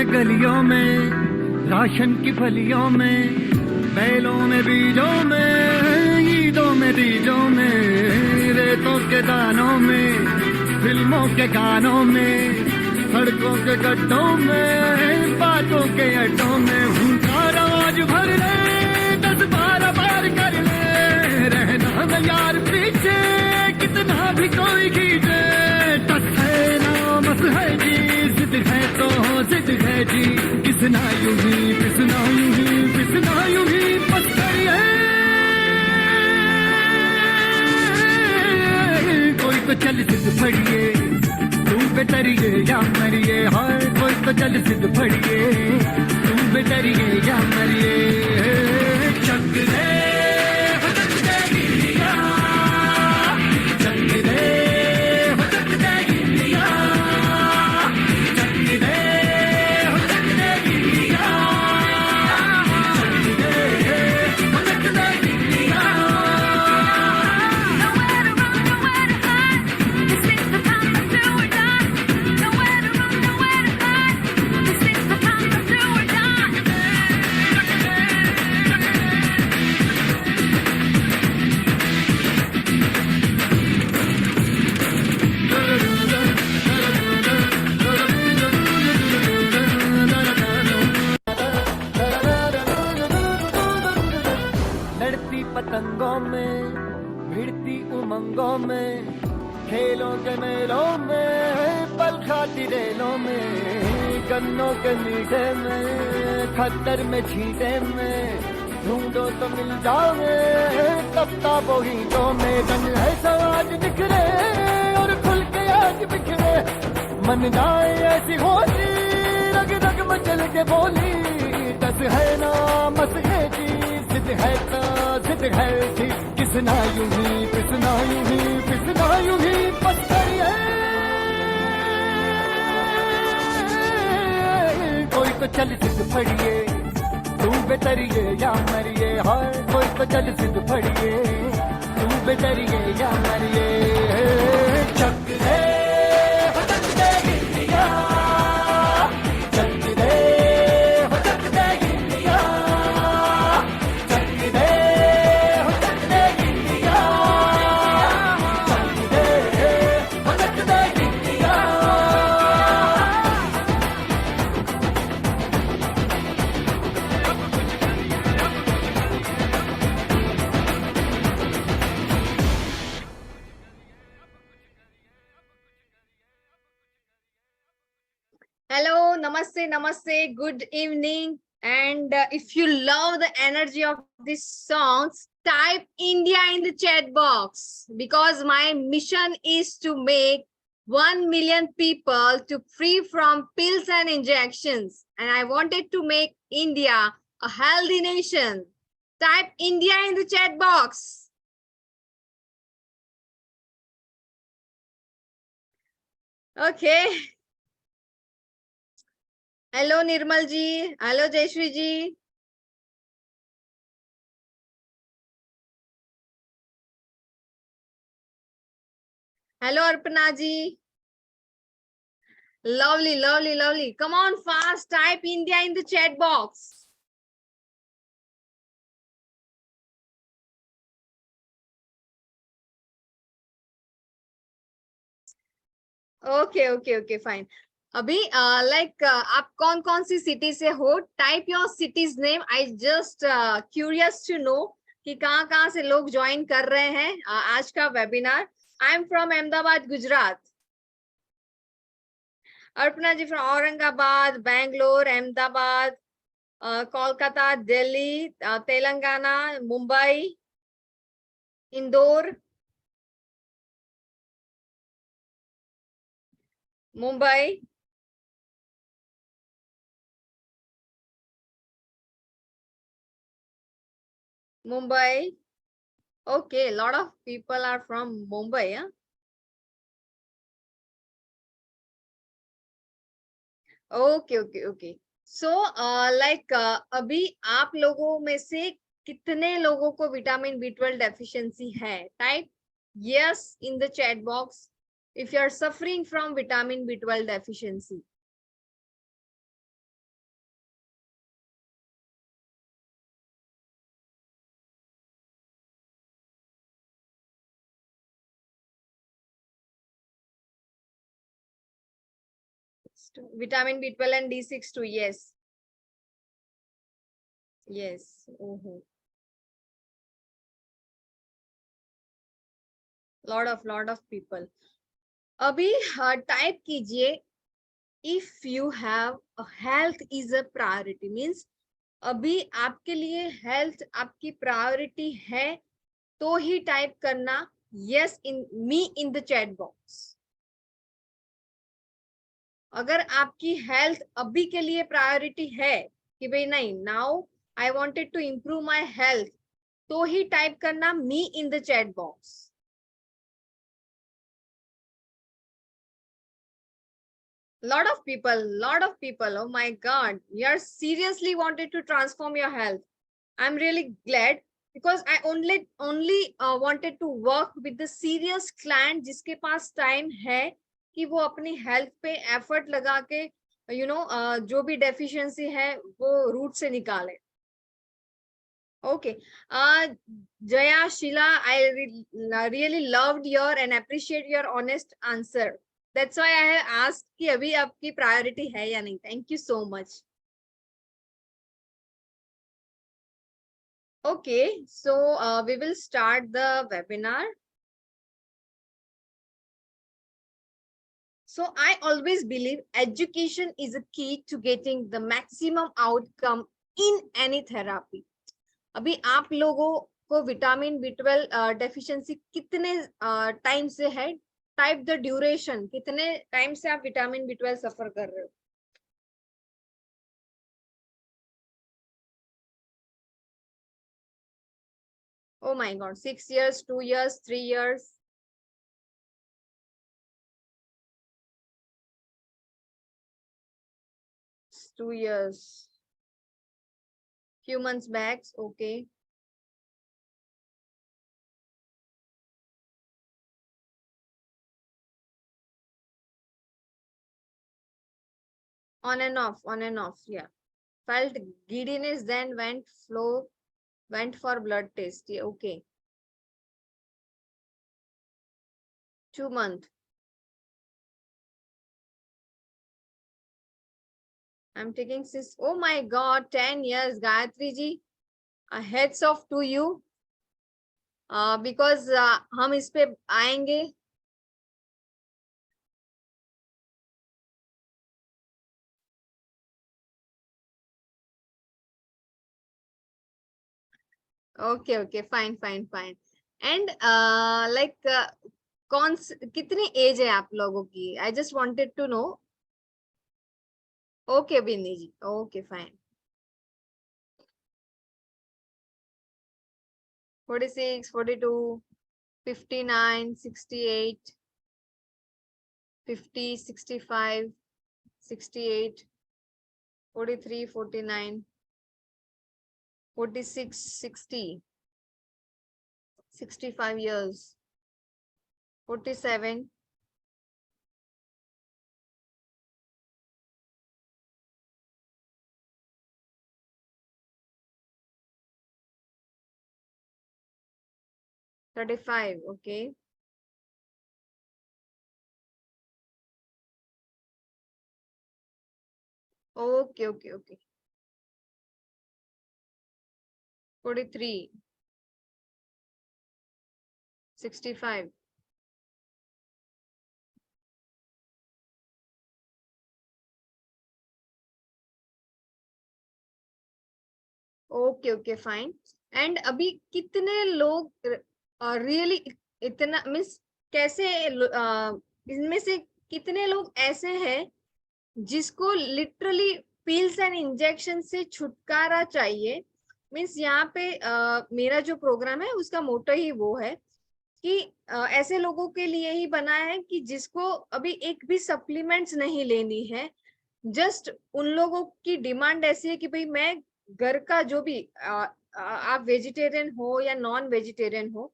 में गलियों में, राशन की फलियों में, बैलों में बीजों में, ईदों में बीजों में, रेतों के दानों में, फिल्मों के गानों में, सड़कों के गड्ढों में, बातों के अड्डों में, उनका रवाज भर ले, 10-12 बार कर ले, रहना न यार पीछे, कितना भी कोई खींचे, टस है ना मस है जी, जिद है तो जिद है जी, किसना यूं ही पिसना यूं ही पिसना यूं ही पत्थर है, कोई तो चल जिद फड़िए, तू बेतरिए या मरिए, हाय कोई तो चल जिद फड़िए, तू बेतरिए या मरिए, चक दे चक दे गिलिया, चक दे चक दे गिलिया, चक दे चक दे गिलिया, चक दे चक दे गिलिया। Nowhere to run, nowhere to hide. This is the time to do or die. Nowhere to run, nowhere to hide. This is the time to do or die. लड़ती पतंगों में, भिड़ती उमंगों में, खेलों के मेलों में, पल खाती रेलों में, गन्नों के मीठे में, खद्दर में छींटे में, ढूंढो तो मिल जाओगे, तपता बोगीटों में, रंग है समाज बिखरे और खुल के आज बिखरे, मन जाए ऐसी होली, रग रग मचल के बोली, दस है ना मस है जी, जिद है तो जिद है जी, किसना यूं ही पिसना यूं ही पिसना यूं ही पत्थर है, कोई तो चल जिद फड़िए, तू बेतरिए या मरिए, हाय कोई तो चल जिद फड़िए, तू बेतरिए या मरिए, चक दे चक दे गिलिया, चक दे चक दे गिलिया, चक दे चक दे गिलिया, चक दे चक दे गिलिया। Hello, namaste, namaste, good evening. And if you love the energy of these songs, type India in the chat box because my mission is to make 1 million people to free from pills and injections. And I wanted to make India a healthy nation. Type India in the chat box. Okay. Hello Nirmal ji, hello Jayashree ji, hello Arpana ji, lovely, lovely, lovely. Come on, fast, type India in the chat box. Okay, fine. अभी like आप कौन कौन सी city से हो? Type your city's name. I just curious to know कि कहाँ से लोग ज्वाइन कर रहे हैं आज का webinar. I am from Ahmedabad, Gujarat. Arpana ji from Aurangabad, Bangalore, Ahmedabad, Kolkata, Delhi, Telangana, Mumbai, Indore, Mumbai, Mumbai. Okay, a lot of people are from Mumbai. Huh? Okay. So, अभी आप लोगों में से कितने लोगों को विटामिन B12 डेफिशिएंसी है? Type yes in the chat box if you are suffering from vitamin B12 deficiency. vitamin B12 and D6 too. Yes. Yes. Oh, lot of people. अभी टाइप कीजिए if you have a health is a priority means अभी आपके लिए health आपकी priority है तो ही type करना yes in me in the chat box. अगर आपकी हेल्थ अभी के लिए प्रायोरिटी है कि भाई नहीं now I wanted to improve my health तो ही टाइप करना me in the chat box. lot of people, oh my god, you are seriously wanted to transform your health. I'm really glad because I only wanted to work with the serious client जिसके पास time है कि वो अपनी health पे effort लगा के जो भी डेफिशिएंसी है वो रूट से निकाले। Okay. Jaya, Sheila, I really loved your and appreciate your honest answer. That's why I have asked कि अभी आपकी priority है या नहीं. Thank you so much. Okay, so we will start the webinar. So I always believe education is a key to getting the maximum outcome in any therapy. अभी आप लोगों को विटामिन B12 डेफिशिएंसी कितने time से है? Type the duration, कितने time से आप विटामिन B12 सफर कर रहे हो? Oh my God, 6 years, 2 years, 3 years. It's 2 years. Few months back, okay. On and off, yeah. Felt giddiness, then went for blood test. Yeah, okay. 2 months. I'm taking this. Oh my God, 10 years, Gayatri ji. Heads off to you. Because हम इस पे आएंगे. Okay, fine. And like कितनी as है आप लोगों की? I just wanted to know. Okay, Binni ji. Okay, fine. 46, 42, 59, 68, 50, 65, 68, 43, 49, 46, 60, 65 years, 47, 35, okay. Okay. 43, 65. Okay, fine. And अभी कितने लोग रियली इतना मीन्स कैसे इनमें से कितने लोग ऐसे हैं जिसको लिटरली पिल्स एंड इंजेक्शन से छुटकारा चाहिए? मीन्स यहाँ पे मेरा जो प्रोग्राम है उसका मोटो ही वो है कि ऐसे लोगों के लिए ही बना है कि जिसको अभी एक भी सप्लीमेंट्स नहीं लेनी है। जस्ट उन लोगों की डिमांड ऐसी है कि भाई मैं घर का जो भी आप वेजिटेरियन हो या नॉन वेजिटेरियन हो,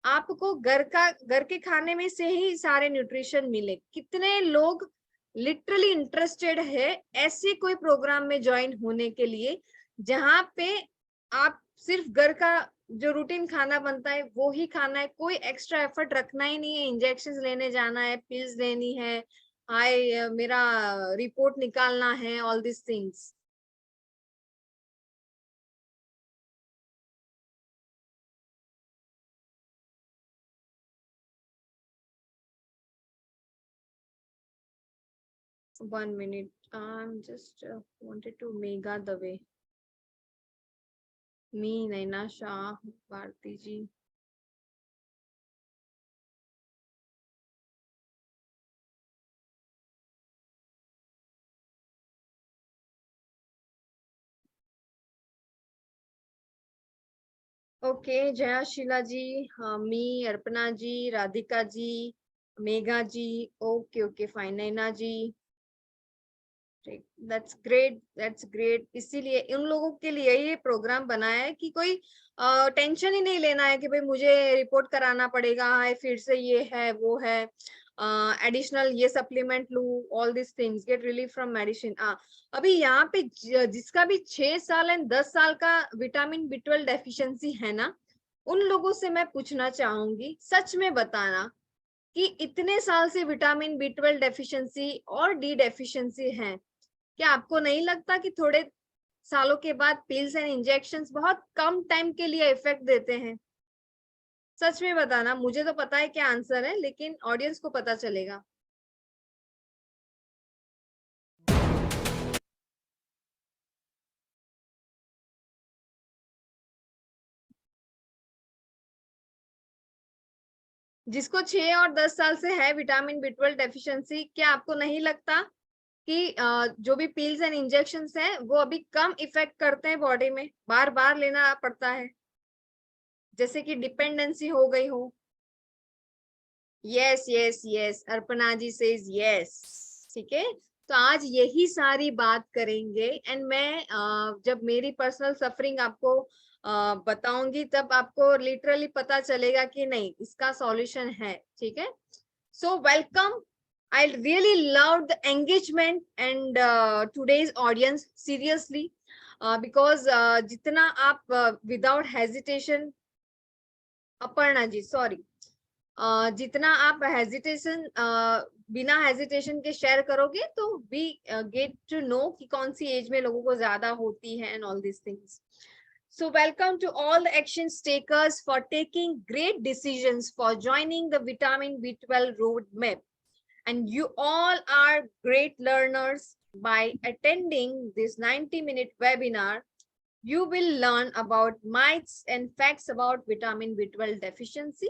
आपको घर के खाने में से ही सारे न्यूट्रिशन मिले। कितने लोग लिटरली इंटरेस्टेड है ऐसे कोई प्रोग्राम में ज्वाइन होने के लिए जहां पे आप सिर्फ घर का जो रूटीन खाना बनता है वो ही खाना है, कोई एक्स्ट्रा एफर्ट रखना ही नहीं है, इंजेक्शन लेने जाना है, पिल्स लेनी है, हाय मेरा रिपोर्ट निकालना है, all this things. One minute. I'm just wanted to mega the way. Me, Naina Shah, Bharti ji. Okay, Jaya Sheila ji, me, Arpana ji, Radhika ji, Megha ji. Okay, okay, fine. Naina ji. That's great, that's great. इसीलिए उन लोगों के लिए ये programme बनाया है कि कोई टेंशन ही नहीं लेना है कि भाई मुझे रिपोर्ट कराना पड़ेगा, है फिर से ये है वो है, एडिशनल ये सप्लीमेंट लू, all this things, get relief from medicine. अभी यहाँ पे जिसका भी 6 साल एंड 10 साल का विटामिन B12 डेफिशिएंसी है ना, उन लोगों से मैं पूछना चाहूंगी, सच में बताना कि इतने साल से विटामिन B12 डेफिशिएंसी और डी डेफिशिएंसी है, क्या आपको नहीं लगता कि थोड़े सालों के बाद पिल्स एंड इंजेक्शंस बहुत कम टाइम के लिए इफेक्ट देते हैं? सच में बताना, मुझे तो पता है क्या आंसर है, लेकिन ऑडियंस को पता चलेगा. जिसको 6 और 10 साल से है विटामिन B12 डेफिशिएंसी, क्या आपको नहीं लगता कि जो भी पिल्स एंड इंजेक्शंस हैं वो अभी कम इफेक्ट करते हैं बॉडी में, बार बार लेना पड़ता है, जैसे कि डिपेंडेंसी हो गई हो? यस यस यस, अर्पणा जी सेज यस. ठीक है, तो आज यही सारी बात करेंगे. एंड मैं जब मेरी पर्सनल सफरिंग आपको बताऊंगी, तब आपको लिटरली पता चलेगा कि नहीं, इसका सॉल्यूशन है. ठीक है, so welcome. I really loved the engagement and today's audience seriously, because जितना आप without hesitation, Aparna ji sorry, जितना आप हेजिटेशन बिना हेजिटेशन के शेयर करोगे तो वी गेट टू नो कि कौन सी एज में लोगों को ज्यादा होती है and all this things. So welcome to all the action takers for taking great decisions for joining the vitamin B12 roadmap. And you all are great learners. By attending this 90-minute webinar, you will learn about myths and facts about vitamin B12 deficiency.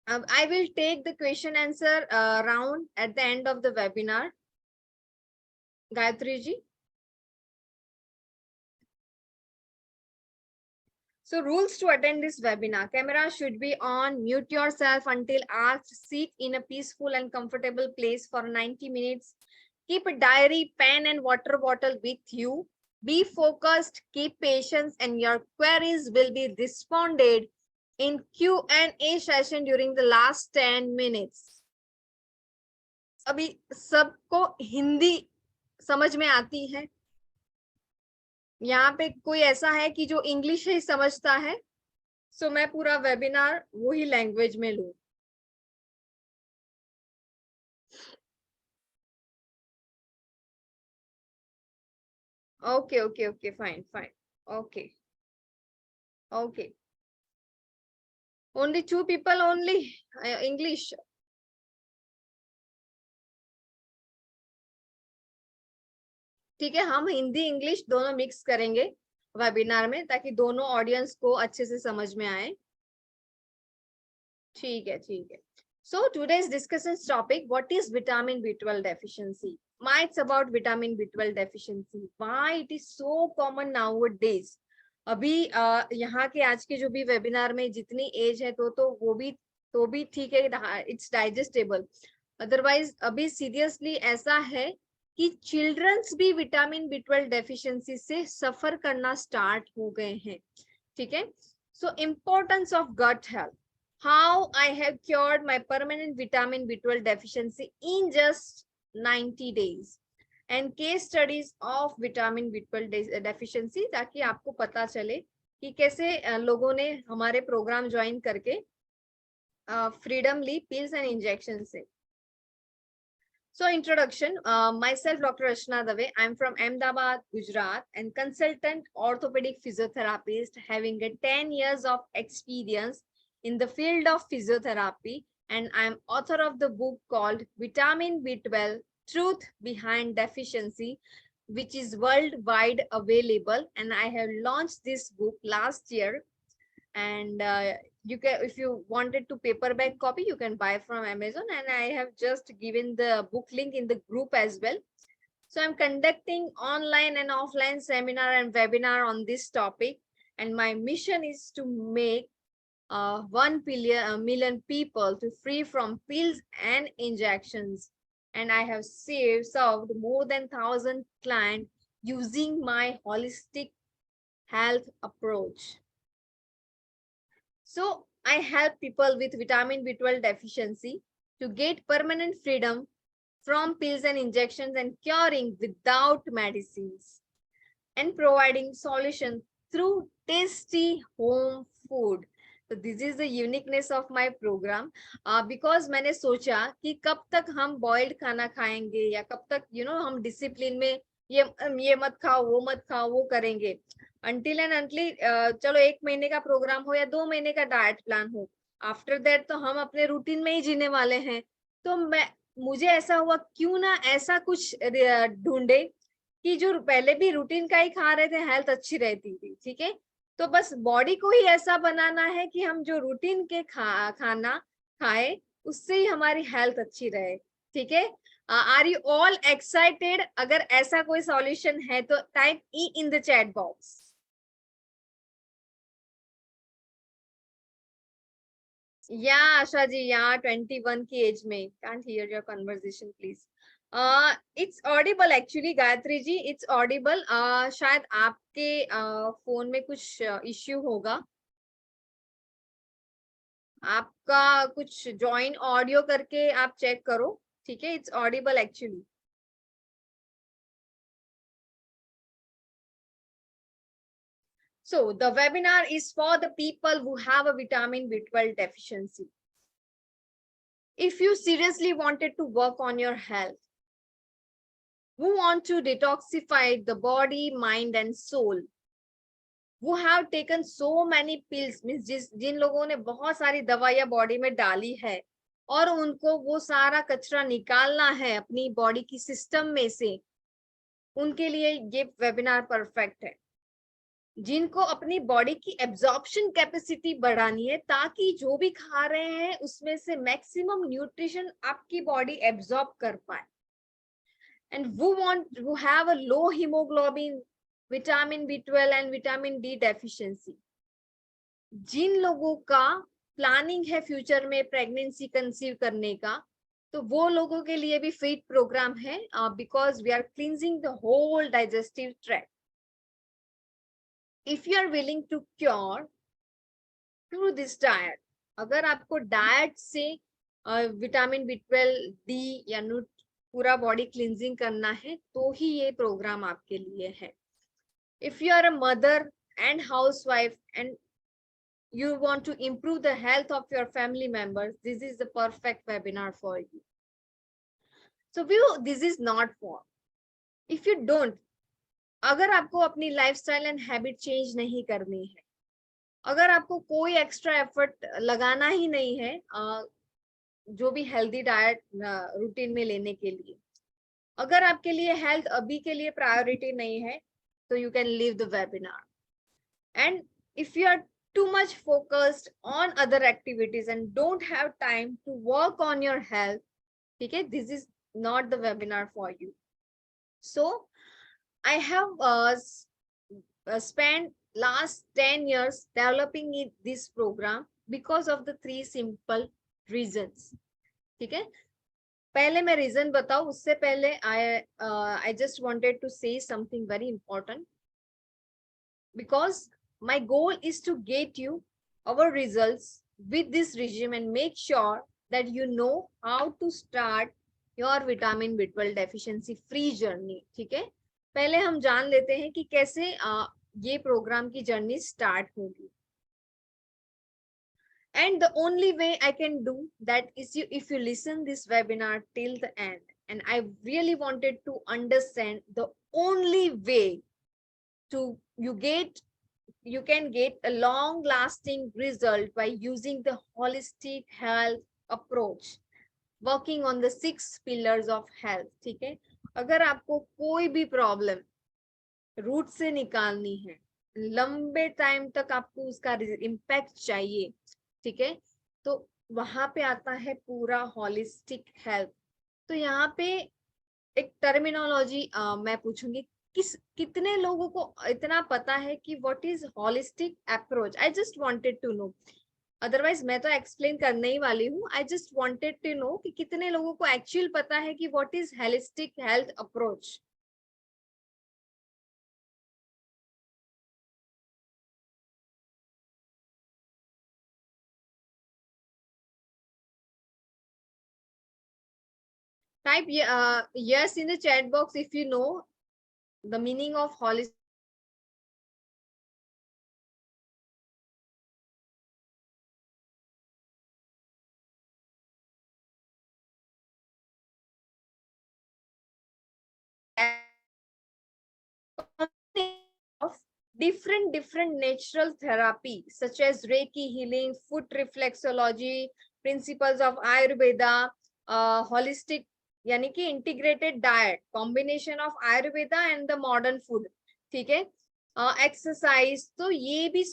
I will take the question answer round at the end of the webinar. Gayatri ji. So rules to attend this webinar: camera should be on, mute yourself until asked, sit in a peaceful and comfortable place for 90 minutes, keep a diary, pen and water bottle with you, be focused, keep patience, and your queries will be responded in Q&A session during the last 10 minutes. अभी सबको हिंदी समझ में आती है? यहाँ पे कोई ऐसा है कि जो इंग्लिश ही समझता है? सो मैं पूरा वेबिनार वही लैंग्वेज में लूं. Okay okay okay, fine fine, okay okay. Only 2 people only English. ठीक है, हम हिंदी इंग्लिश दोनों मिक्स करेंगे वेबिनार में, ताकि दोनों ऑडियंस को अच्छे से समझ में आए. ठीक है ठीक है. So today's discussion topic: what is vitamin B12 deficiency? Myths about vitamin B12 deficiency. Why it is so common nowadays? अभी यहाँ के आज के जो भी वेबिनार में जितनी एज है तो वो भी ठीक है, इट्स डाइजेस्टेबल. अदरवाइज अभी सीरियसली ऐसा है कि चिल्ड्रंस भी विटामिन B12 डेफिशिएंसी से सफर करना स्टार्ट हो गए हैं. ठीक है, so importance of gut health. How I have cured my permanent vitamin B12 deficiency in just 90 days, and case studies of vitamin B12 deficiency, ताकि आपको पता चले कि कैसे लोगों ने हमारे प्रोग्राम ज्वाइन करके फ्रीडम ली पिल्स एंड इंजेक्शन से. So introduction, myself Dr. Rachna Dave. I'm from Ahmedabad, Gujarat, and consultant orthopedic physiotherapist having a 10 years of experience in the field of physiotherapy, and I'm author of the book called Vitamin B12 Truth Behind Deficiency, which is worldwide available, and I have launched this book last year. And you can, if you wanted to paperback copy, you can buy from Amazon, and I have just given the book link in the group as well. So I'm conducting online and offline seminar and webinar on this topic, and my mission is to make 1 million people to free from pills and injections. And I have served more than 1,000 clients using my holistic health approach. So I help people with vitamin B12 deficiency to get permanent freedom from pills and injections and curing without medicines, and providing solution through tasty home food. So this is the uniqueness of my program, because मैंने सोचा कि कब तक हम boiled खाना खाएंगे, या कब तक हम डिसिप्लिन में ये मत खाओ वो मत खाओ वो करेंगे, until and until चलो 1 महीने का प्रोग्राम हो या 2 महीने का डाइट प्लान हो, आफ्टर दैट तो हम अपने रूटीन में ही जीने वाले हैं. तो मुझे ऐसा हुआ क्यों ना ऐसा कुछ ढूंढे कि जो पहले भी रूटीन का ही खा रहे थे, हेल्थ अच्छी रहती थी. ठीक है, तो बस बॉडी को ही ऐसा बनाना है कि हम जो रूटीन के खाना खाए उससे ही हमारी हेल्थ अच्छी रहे. ठीक है, आर यू ऑल एक्साइटेड? अगर ऐसा कोई सॉल्यूशन है तो type E in the chat box. Yeah, Asha ji, yeah, 21 की एज में. Can't hear your conversation, please. It's audible actually, Gayatri ji, it's audible. शायद आपके फोन में कुछ इश्यू होगा. आपका कुछ ज्वाइन ऑडियो करके आप चेक करो. ठीक है, it's audible actually. So the webinar is for the people who have a vitamin B12 deficiency. If you seriously wanted to work on your health, who want to detoxify the body, mind and soul, who have taken so many pills, means जिन लोगों ने बहुत सारी दवाइयां body में डाली है और उनको वो सारा कचरा निकालना है अपनी बॉडी की सिस्टम में से, उनके लिए ये वेबिनार परफेक्ट है. जिनको अपनी बॉडी की एब्जॉर्प्शन कैपेसिटी बढ़ानी है ताकि जो भी खा रहे हैं उसमें से मैक्सिमम न्यूट्रिशन आपकी बॉडी एब्जॉर्ब कर पाए. And who have a low hemoglobin, vitamin B12 and vitamin D deficiency. जिन लोगों का प्लानिंग है फ्यूचर में प्रेगनेंसी कंसीव करने का, तो वो लोगों के लिए भी फिट प्रोग्राम है, because we are cleansing the whole digestive tract. If you are willing to cure through this diet, अगर आपको डाइट से विटामिन B12 डी या पूरा बॉडी क्लींजिंग करना है तो ही ये प्रोग्राम आपके लिए है. If you are a mother and housewife and you want to improve the health of your family members, this is the perfect webinar for you. So this is not for. If you don't, अगर आपको अपनी lifestyle and habit change नहीं करनी है, अगर आपको कोई extra effort लगाना ही नहीं है जो भी हेल्दी डाइट रूटीन में लेने के लिए, अगर आपके लिए हेल्थ अभी के लिए प्रायोरिटी नहीं है, तो you can leave the webinar. And if you are too much focused on other activities and don't have time to work on your health, okay, this is not the webinar for you. So I have spent last 10 years developing this program because of the 3 simple reasons. ठीक है, पहले मैं reason बताऊं उससे पहले I just wanted to say something very important, because my goal is to get you our results with this regime and make sure that you know how to start your vitamin B12 deficiency free journey. ठीक है, पहले हम जान लेते हैं कि कैसे ये प्रोग्राम की जर्नी स्टार्ट होगी. And the only way I can do that is if you listen this webinar till the end and I really wanted to understand the only way to you can get a long lasting result by using the holistic health approach, working on the 6 pillars of health. ठीक है, अगर आपको कोई भी problem root से निकालनी है, लंबे टाइम तक आपको उसका इम्पैक्ट चाहिए, ठीक है, तो वहां पे आता है पूरा होलिस्टिक हेल्थ. तो यहाँ पे एक टर्मिनोलॉजी मैं पूछूंगी, कितने लोगों को इतना पता है कि what is holistic approach? I just wanted to know, otherwise मैं तो एक्सप्लेन करने ही वाली हूँ. I just wanted to know कि कितने लोगों को एक्चुअल पता है कि what is holistic health approach. Type yes in the chat box if you know the meaning of holistic. Of different natural therapy such as Reiki healing, foot reflexology, principles of Ayurveda, holistic यानी कि integrated diet, combination of Ayurveda and the modern food. ठीक है, exercise, तो ये भी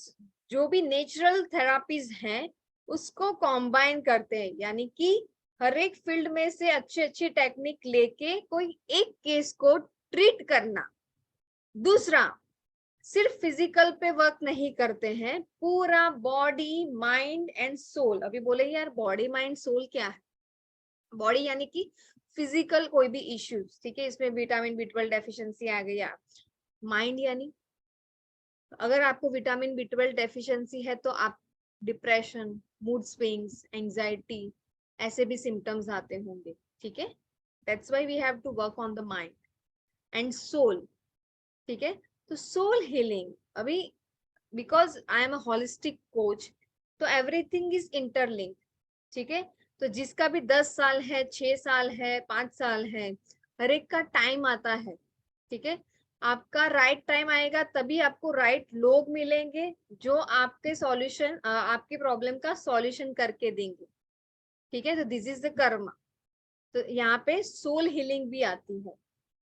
जो भी natural therapies हैं उसको कॉम्बाइन करते हैं, यानी कि हर एक फील्ड में से अच्छी अच्छी टेक्निक लेके कोई एक केस को ट्रीट करना. दूसरा, सिर्फ फिजिकल पे वर्क नहीं करते हैं, पूरा बॉडी माइंड एंड सोल. अभी बोले यार बॉडी माइंड सोल क्या है? बॉडी यानी कि फिजिकल कोई भी इश्यूज, ठीक है, इसमें विटामिन B12 डेफिशिएंसी आ गई. माइंड यानी अगर आपको विटामिन B12 डेफिशिएंसी है तो आप डिप्रेशन, मूड स्विंग्स, एंजाइटी, ऐसे भी सिम्टम्स आते होंगे. ठीक है, that's why we have to work on the mind and soul. ठीक है, तो सोल हीलिंग, अभी because I am a holistic coach, तो एवरीथिंग इज इंटरलिंक्ड. ठीक है, तो जिसका भी 10 साल है, 6 साल है, 5 साल है, हर एक का टाइम आता है. ठीक है, आपका राइट टाइम आएगा तभी आपको राइट लोग मिलेंगे जो आपके सॉल्यूशन, आपकी प्रॉब्लम का सॉल्यूशन करके देंगे. ठीक है, तो दिस इज द कर्मा. तो यहाँ पे सोल हीलिंग भी आती है.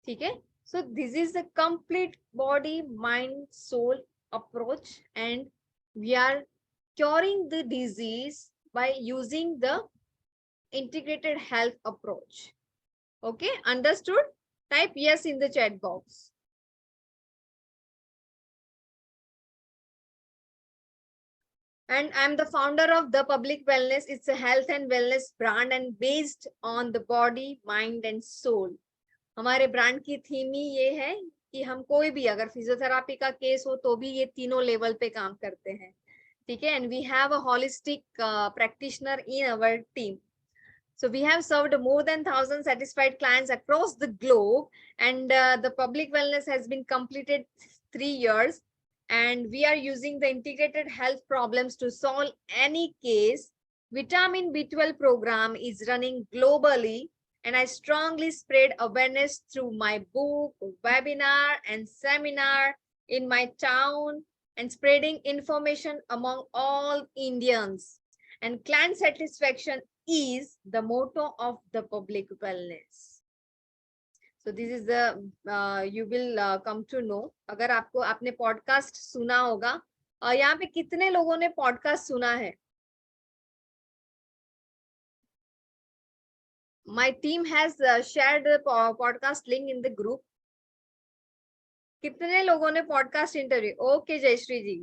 ठीक है, so this is the complete body mind soul approach, and we are curing the disease by using the integrated health approach. Okay, understood? Type yes in the chat box. And I'm the founder of The Public Wellness. It's a health and wellness brand and based on the body, mind and soul. हमारे brand की theme ही ये है कि हम कोई भी अगर physiotherapy का केस हो तो भी ये तीनों लेवल पे काम करते हैं. ठीक है, and we have a holistic practitioner in our team. So we have served more than 1,000 satisfied clients across the globe, and the public wellness has been completed 3 years, and we are using the integrated health problems to solve any case. Vitamin B12 program is running globally, and I strongly spread awareness through my book, webinar and seminar in my town, and spreading information among all Indians. And client satisfaction is the motto of the public wellness. So this is the you will come to know. अगर आपको आपने podcast सुना होगा, यहाँ पे कितने लोगों ने पॉडकास्ट सुना है? My team has shared the podcast link in the group. कितने लोगों ने podcast interview? Okay Jayashree ji,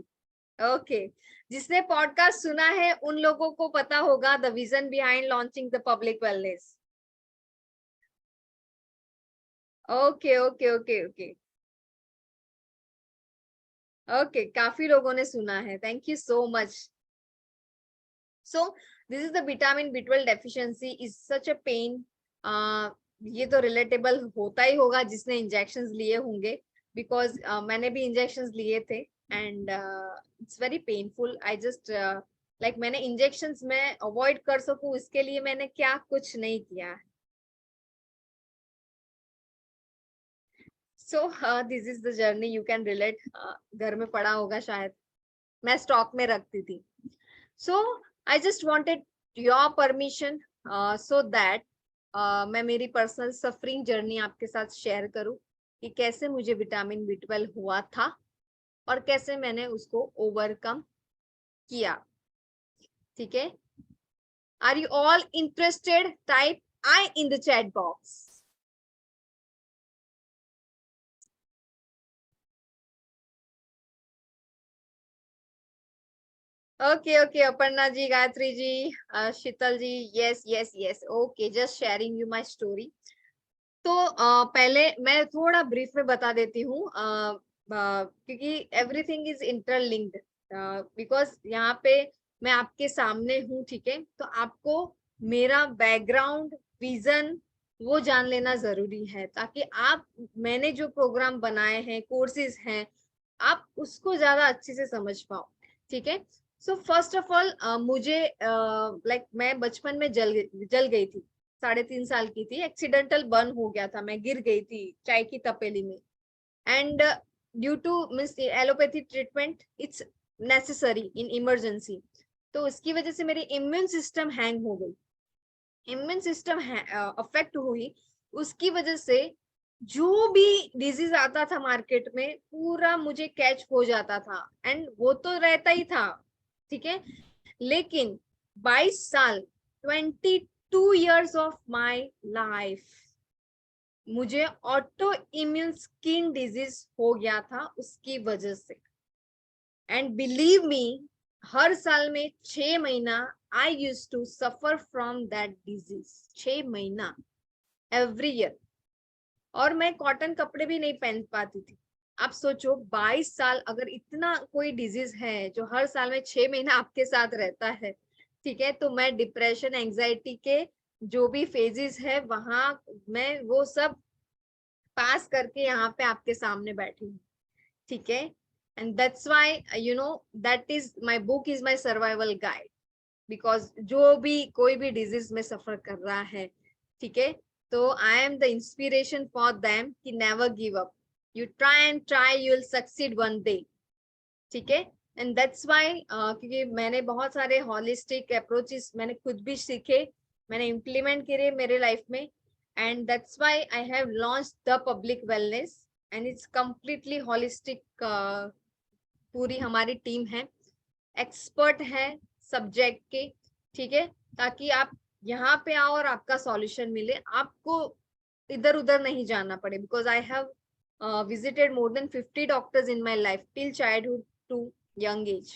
okay. जिसने पॉडकास्ट सुना है उन लोगों को पता होगा the vision behind launching the public wellness. Okay okay okay okay okay, काफी लोगों ने सुना है. Thank you so much. So this is the vitamin B12 deficiency is such a pain. ये तो रिलेटेबल होता ही होगा जिसने इंजेक्शंस लिए होंगे, बिकॉज मैंने भी इंजेक्शंस लिए थे and it's very painful. I just like मैंने इंजेक्शंस में अवॉइड कर सकूं इसके लिए मैंने क्या कुछ नहीं किया. सो this is the journey, you can relate. घर में पड़ा होगा शायद, मैं स्टॉक में रखती थी। So I just wanted your permission so that मैं मेरी पर्सनल सफरिंग जर्नी आपके साथ शेयर करूं कि कैसे मुझे विटामिन B12 हुआ था और कैसे मैंने उसको ओवरकम किया। ठीक है, are you all interested? Type I in the chat box. Okay okay, Aparna ji, Gayatri ji, Sheetal ji, yes yes yes, okay, just sharing you my story. तो पहले मैं थोड़ा ब्रीफ में बता देती हूँ, क्योंकि एवरीथिंग इज इंटरलिंक्ड, बिकॉज यहाँ पे मैं आपके सामने हूँ। ठीक है, तो आपको मेरा बैकग्राउंड, विजन वो जान लेना जरूरी है, ताकि आप, मैंने जो प्रोग्राम बनाए हैं, कोर्सेज हैं, आप उसको ज्यादा अच्छे से समझ पाओ। ठीक है, सो फर्स्ट ऑफ ऑल मुझे लाइक मैं बचपन में जल गई थी, 3.5 साल की थी, एक्सीडेंटल बर्न हो गया था, मैं गिर गई थी चाय की तपेली में। And due to means allopathy treatment it's necessary in emergency, तो उसकी वजह से मेरी इम्यून सिस्टम हैंग हो गई, इम्यून सिस्टम अफेक्ट हुई। उसकी वजह से जो भी डिजीज आता था मार्केट में पूरा मुझे कैच हो जाता था, एंड वो तो रहता ही था। ठीक है, लेकिन 22 साल, 22 years ऑफ माई लाइफ, मुझे ऑटो इम्यून स्किन डिजीज हो गया था उसकी वजह से। एंड बिलीव मी, हर साल में 6 महीना I use to suffer from that disease, 6 महीना एवरी ईयर। और मैं कॉटन कपड़े भी नहीं पहन पाती थी। आप सोचो, 22 साल, अगर इतना कोई डिजीज है जो हर साल में 6 महीना आपके साथ रहता है, ठीक है, तो मैं डिप्रेशन, एंजाइटी के जो भी फेजेस है वहां मैं वो सब पास करके यहाँ पे आपके सामने बैठी हूँ। ठीक है, and that's why you know that is my book is my survival guide, because जो भी कोई भी डिजीज में सफर कर रहा है, ठीक है, तो I am the inspiration for them कि never give up, you try and try, you will succeed one day. ठीक है, एंड दैट्स व्हाई क्योंकि मैंने बहुत सारे हॉलिस्टिक अप्रोचेस मैंने खुद भी सीखे, मैंने इम्प्लीमेंट करे मेरे लाइफ में, and that's why I have launch the public wellness, and it's completely holistic. पूरी हमारी टीम है, एक्सपर्ट है सब्जेक्ट के। ठीक है, ताकि आप यहाँ पे आओ और आपका सॉल्यूशन मिले, आपको इधर उधर नहीं जाना पड़े, because I have visited more than 50 doctors in my life till childhood to young age।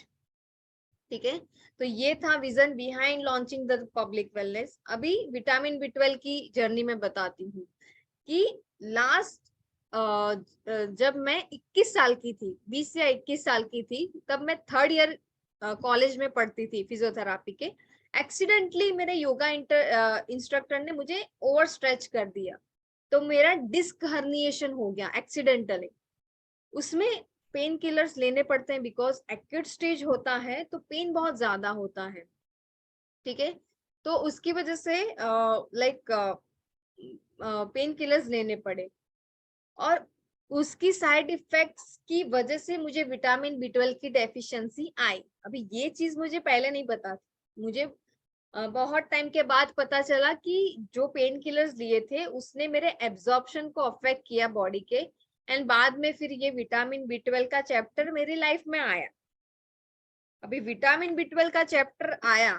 ठीक है, तो ये था vision behind launching the public wellness. अभी विटामिन B12 की जर्नी में बताती हूँ कि लास्ट जब मैं 21 साल की थी, 20 या 21 साल की थी, तब मैं 3rd ईयर कॉलेज में पढ़ती थी फिजियोथेरापी के। एक्सीडेंटली मेरे योगा इंस्ट्रक्टर ने मुझे ओवर स्ट्रेच कर दिया, तो मेरा डिस्क हर्निएशन हो गया एक्सीडेंटली। उसमें पेन किलर्स लेने पड़ते हैं, बिकॉज एक्यूट स्टेज होता है तो पेन बहुत ज्यादा होता है। ठीक है, तो उसकी वजह से लाइक पेन किलर्स लेने पड़े, और उसकी साइड इफेक्ट्स की वजह से मुझे विटामिन B12 की डेफिशिएंसी आई। अभी ये चीज मुझे पहले नहीं पता थी, मुझे बहुत टाइम के बाद पता चला कि जो पेन किलर्स लिए थे उसने मेरे एब्जॉर्प्शन को अफेक्ट किया बॉडी के, एंड बाद में फिर ये विटामिन B12 का चैप्टर मेरी लाइफ में आया। अभी विटामिन B12 का चैप्टर आया,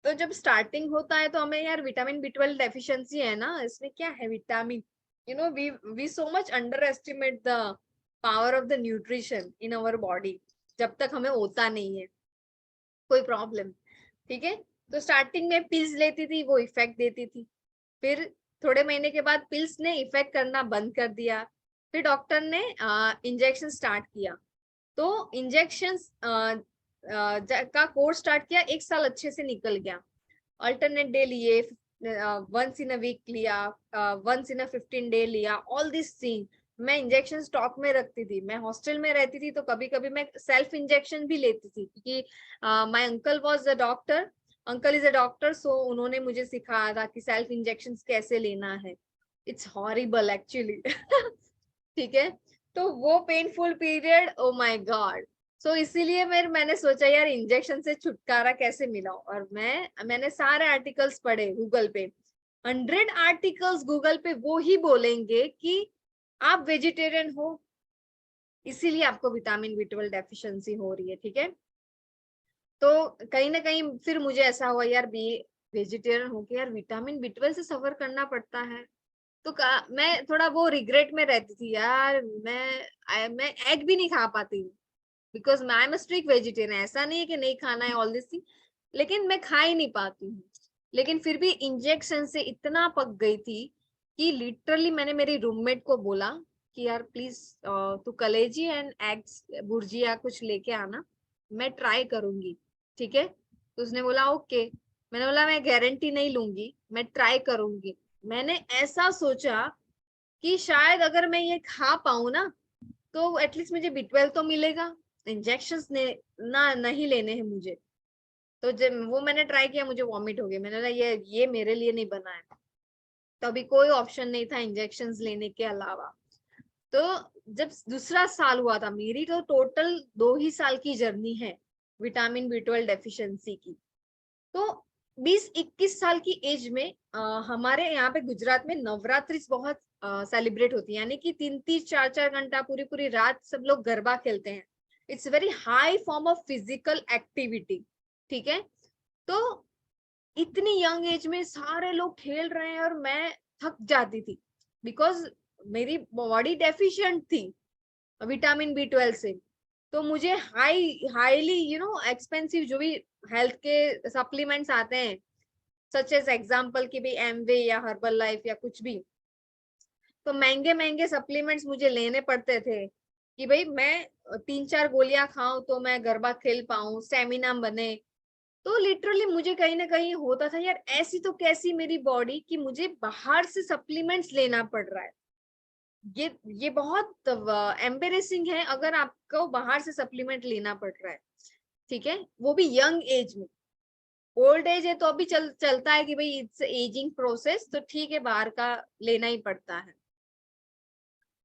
तो जब स्टार्टिंग होता है तो हमें यार विटामिन B12 डेफिशिएंसी है ना, इसमें क्या है vitamin, you know we so much underestimate the power of the nutrition in our body, जब तक हमें होता नहीं है कोई प्रॉब्लम। ठीक है, तो स्टार्टिंग में पिल्स लेती थी, वो इफेक्ट देती थी, फिर थोड़े महीने के बाद पिल्स ने इफेक्ट करना बंद कर दिया, फिर डॉक्टर ने इंजेक्शन स्टार्ट किया। तो इंजेक्शन का कोर्स स्टार्ट किया, 1 साल अच्छे से निकल गया, अल्टरनेट डे लिए, वंस इन अ वीक लिया, वंस इन अ 15 डे लिया, ऑल दिस थिंग। मैं इंजेक्शन स्टॉक में रखती थी, मैं हॉस्टल में रहती थी, तो कभी कभी मैं सेल्फ इंजेक्शन भी लेती थी, क्योंकि my uncle was a doctor, uncle is a doctor, so उन्होंने मुझे सिखाया था कि सेल्फ इंजेक्शन कैसे लेना है। It's horrible actually. ठीक है, तो वो painful period, oh my god. So इसीलिए मैंने सोचा यार इंजेक्शन से छुटकारा कैसे मिला, और मैंने सारे आर्टिकल्स पढ़े गूगल पे। 100 आर्टिकल्स गूगल पे वो ही बोलेंगे कि आप वेजिटेरियन हो, इसीलिए आपको विटामिन B12 डेफिशिएंसी हो रही है। ठीक है, तो कहीं ना कहीं फिर मुझे ऐसा हुआ यार, बी वेजिटेरियन होके यार विटामिन B12 से सफर करना पड़ता है। तो मैं थोड़ा वो रिग्रेट में रहती थी यार, मैं एग भी नहीं खा पाती हूँ, because I M strict vegetarian. ऐसा नहीं है कि नहीं खाना है ऑल दिस थिंग, लेकिन मैं खा ही नहीं पाती हूँ। लेकिन फिर भी इंजेक्शन से इतना पक गई थी कि लिटरली मैंने मेरी रूममेट को बोला कि यार प्लीज तू कलेजी एंड एग्स भुर्जिया कुछ लेके आना, मैं ट्राई करूंगी। ठीक है, तो उसने बोला ओके। मैंने बोला मैं गारंटी नहीं लूंगी, मैं ट्राई करूंगी। मैंने ऐसा सोचा कि शायद अगर मैं ये खा पाऊं ना, तो एटलीस्ट मुझे B12 तो मिलेगा, इंजेक्शंस ने ना नहीं लेने हैं मुझे। तो जब वो मैंने ट्राई किया, मुझे वॉमिट हो गया। मैंने बोला ये मेरे लिए नहीं बना है। तो अभी कोई ऑप्शन नहीं था इंजेक्शंस लेने के अलावा। तो जब दूसरा साल हुआ था, मेरी तो टोटल 2 ही साल की जर्नी है विटामिन B12 डेफिशिएंसी की। तो 20-21 साल की एज में हमारे यहाँ पे गुजरात में नवरात्रि बहुत सेलिब्रेट होती है, यानी कि 3-3 4-4 घंटा पूरी पूरी रात सब लोग गरबा खेलते हैं। It's very high form of physical activity. ठीक है, तो इतनी यंग एज में सारे लोग खेल रहे हैं और मैं थक जाती थी, बिकॉज मेरी बॉडी डेफिशिएंट थी विटामिन B12 से। तो मुझे हाईली एक्सपेंसिव जो भी हेल्थ के सप्लीमेंट्स आते हैं, सच एज एग्जाम्पल कि भाई एमवे या हर्बल लाइफ या कुछ भी, तो महंगे महंगे सप्लीमेंट्स मुझे लेने पड़ते थे कि भाई मैं 3-4 गोलियां खाऊं तो मैं गरबा खेल पाऊं, स्टेमिना बने। तो लिटरली मुझे कहीं ना कहीं होता था यार, ऐसी तो कैसी मेरी बॉडी कि मुझे बाहर से सप्लीमेंट्स लेना पड़ रहा है। ये बहुत एम्बेरेसिंग है अगर आपको बाहर से सप्लीमेंट लेना पड़ रहा है। ठीक है, वो भी यंग एज में। ओल्ड एज है तो अभी चलता है कि भाई इट्स एजिंग प्रोसेस, तो ठीक है बाहर का लेना ही पड़ता है।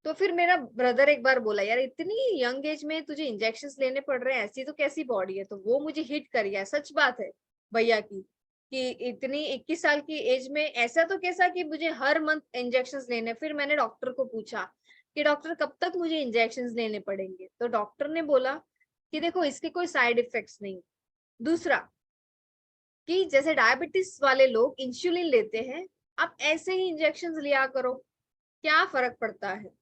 तो फिर मेरा ब्रदर एक बार बोला यार इतनी यंग एज में तुझे इंजेक्शंस लेने पड़ रहे हैं, ऐसी तो कैसी बॉडी है। तो वो मुझे हिट कर गया, सच बात है भैया की, कि इतनी 21 साल की एज में ऐसा तो कैसा कि मुझे हर मंथ इंजेक्शंस लेने। फिर मैंने डॉक्टर को पूछा कि डॉक्टर कब तक मुझे इंजेक्शंस लेने पड़ेंगे। तो डॉक्टर ने बोला कि देखो इसके कोई साइड इफेक्ट्स नहीं। दूसरा कि जैसे डायबिटीज वाले लोग इंसुलिन लेते हैं, आप ऐसे ही इंजेक्शंस लिया करो, क्या फर्क पड़ता है।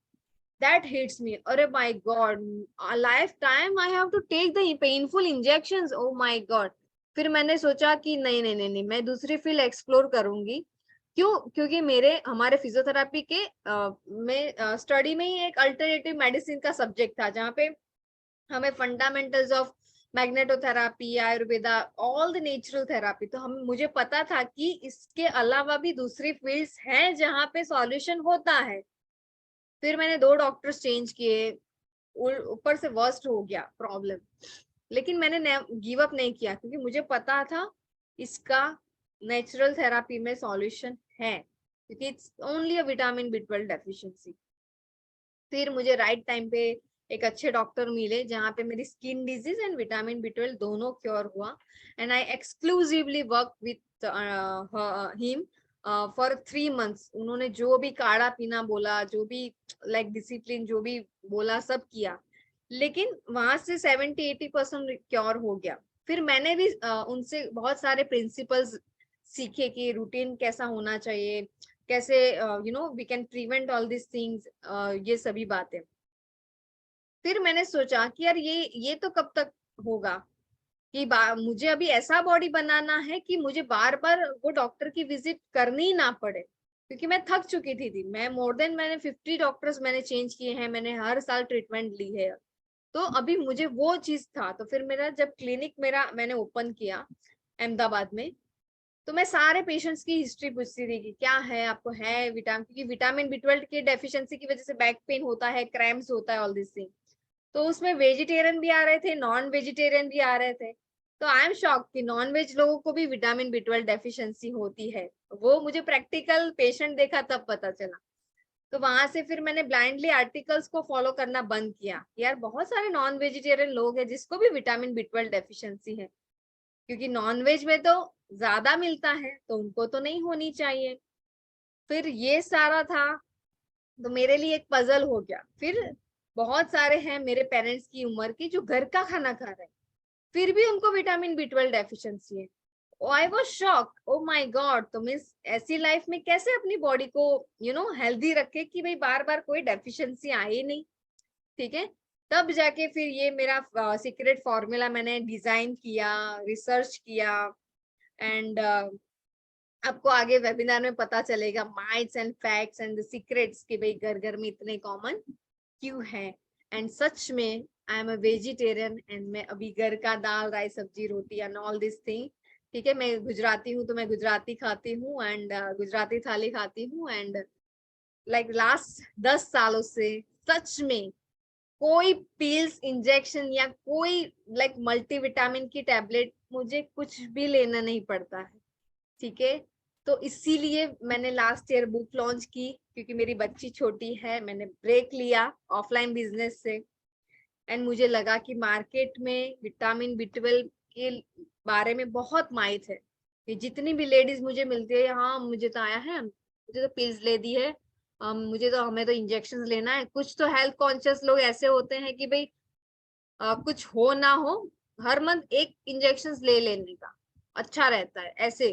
That hits me. अरे my God, a lifetime I have to take the painful injections. Oh my God. फिर मैंने सोचा कि नहीं नहीं नहीं नहीं, मैं दूसरी फील्ड एक्सप्लोर करूंगी। क्यों? क्योंकि हमारे फिजियोथेरेपी के में स्टडी में ही एक अल्टरनेटिव मेडिसिन का सब्जेक्ट था, जहाँ पे हमें fundamentals of magnetotherapy, Ayurveda, all the natural therapy, तो हम मुझे पता था कि इसके अलावा भी दूसरी फील्ड्स हैं जहाँ पे सॉल्यूशन होता है। फिर मैंने 2 डॉक्टर्स चेंज किए, ऊपर से वर्स्ट हो गया प्रॉब्लम, लेकिन मैंने गिव अप नहीं किया, क्योंकि मुझे पता था इसका नेचुरल थेरापी में सॉल्यूशन है, क्योंकि it's only a vitamin B12 deficiency. फिर मुझे राइट टाइम पे एक अच्छे डॉक्टर मिले जहाँ पे मेरी skin disease and vitamin B12 दोनों क्योर हुआ। And I exclusively work with him for 3 months। उन्होंने जो भी काढ़ा पीना बोला, जो भी लाइक डिसिप्लिन जो भी बोला, सब किया, लेकिन वहां से 70-80% क्योर हो गया। फिर मैंने भी उनसे बहुत सारे प्रिंसिपल्स सीखे कि रूटीन कैसा होना चाहिए, कैसे we can prevent all this things, ये सभी बातें। फिर मैंने सोचा कि यार ये तो कब तक होगा कि मुझे अभी ऐसा बॉडी बनाना है कि मुझे बार बार वो डॉक्टर की विजिट करनी ना पड़े, क्योंकि मैं थक चुकी थी। मैं मैंने 50 डॉक्टर्स मैंने चेंज किए हैं, मैंने हर साल ट्रीटमेंट ली है। तो अभी मुझे वो चीज था। तो फिर मेरा जब क्लिनिक मैंने ओपन किया अहमदाबाद में, तो मैं सारे पेशेंट्स की हिस्ट्री पूछती थी कि क्या है आपको, है क्योंकि विटामिन B12 के डेफिशिएंसी की वजह से बैक पेन होता है, क्रैम्प्स होता है, ऑल दिस थिंग। तो उसमें वेजिटेरियन भी आ रहे थे, नॉन वेजिटेरियन भी आ रहे थे। तो आई एम शॉक कि नॉन वेज लोगों को भी विटामिन B12 डेफिशिएंसी होती है। वो मुझे प्रैक्टिकल पेशेंट देखा तब पता चला। तो वहां से फिर मैंने ब्लाइंडली आर्टिकल्स को फॉलो करना बंद किया। यार बहुत सारे नॉन वेजिटेरियन लोग हैं जिसको भी विटामिन B12 डेफिशिएंसी है, क्योंकि नॉन वेज में तो ज्यादा मिलता है तो उनको तो नहीं होनी चाहिए। फिर ये सारा था, तो मेरे लिए एक पजल हो गया। फिर बहुत सारे हैं मेरे पेरेंट्स की उम्र के जो घर का खाना खा रहे हैं, फिर भी उनको विटामिन B12 डेफिशिएंसी है। I was shock, O my God. तो मीन्स ऐसी लाइफ में कैसे अपनी बॉडी को हेल्दी रखे कि भाई बार बार कोई डेफिशिएंसी आए नहीं। ठीक है, तब जाके फिर ये मेरा सीक्रेट फॉर्मूला मैंने डिजाइन किया, रिसर्च किया। एंड आपको आगे वेबिनार में पता चलेगा mites and facts and the secrets कि भाई घर घर में इतने कॉमन क्यों है। एंड सच में आई एम अ वेजिटेरियन एंड मैं अभी घर का दाल राइस सब्जी रोटी एंड ऑल दिस थिंग। ठीक है, मैं गुजराती हूँ तो मैं गुजराती खाती हूँ एंड गुजराती थाली खाती हूँ। एंड लाइक लास्ट 10 सालों से सच में कोई पिल्स इंजेक्शन या कोई लाइक मल्टीविटामिन की टैबलेट मुझे कुछ भी लेना नहीं पड़ता है। ठीक है, तो इसीलिए मैंने लास्ट ईयर बुक लॉन्च की, क्योंकि मेरी बच्ची छोटी है। मैंने ब्रेक लिया ऑफलाइन बिजनेस से एंड मुझे लगा कि मार्केट में विटामिन B12 के बारे में बहुत माहित है। ये जितनी भी लेडीज मुझे मिलती है, हाँ मुझे तो आया है, मुझे तो पिल्स ले दी है, हमें तो इंजेक्शन लेना है। कुछ तो हेल्थ कॉन्शियस लोग ऐसे होते हैं कि भाई कुछ हो ना हो हर मंथ एक इंजेक्शन ले लेने का अच्छा रहता है ऐसे।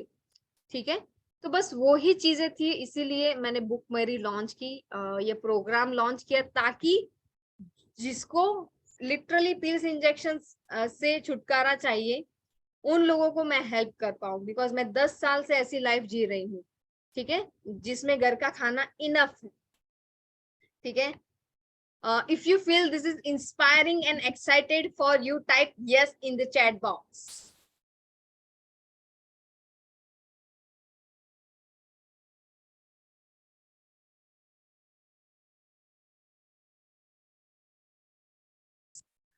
ठीक है, तो बस वो ही चीजें थी, इसीलिए मैंने बुक मेरी लॉन्च की, ये प्रोग्राम लॉन्च किया, ताकि जिसको लिटरली पिल्स इंजेक्शन से छुटकारा चाहिए उन लोगों को मैं हेल्प कर पाऊँ। बिकॉज मैं 10 साल से ऐसी लाइफ जी रही हूँ, ठीक है, जिसमें घर का खाना इनफ है। ठीक है, if you feel this is inspiring and excited for you, type yes in the chat box.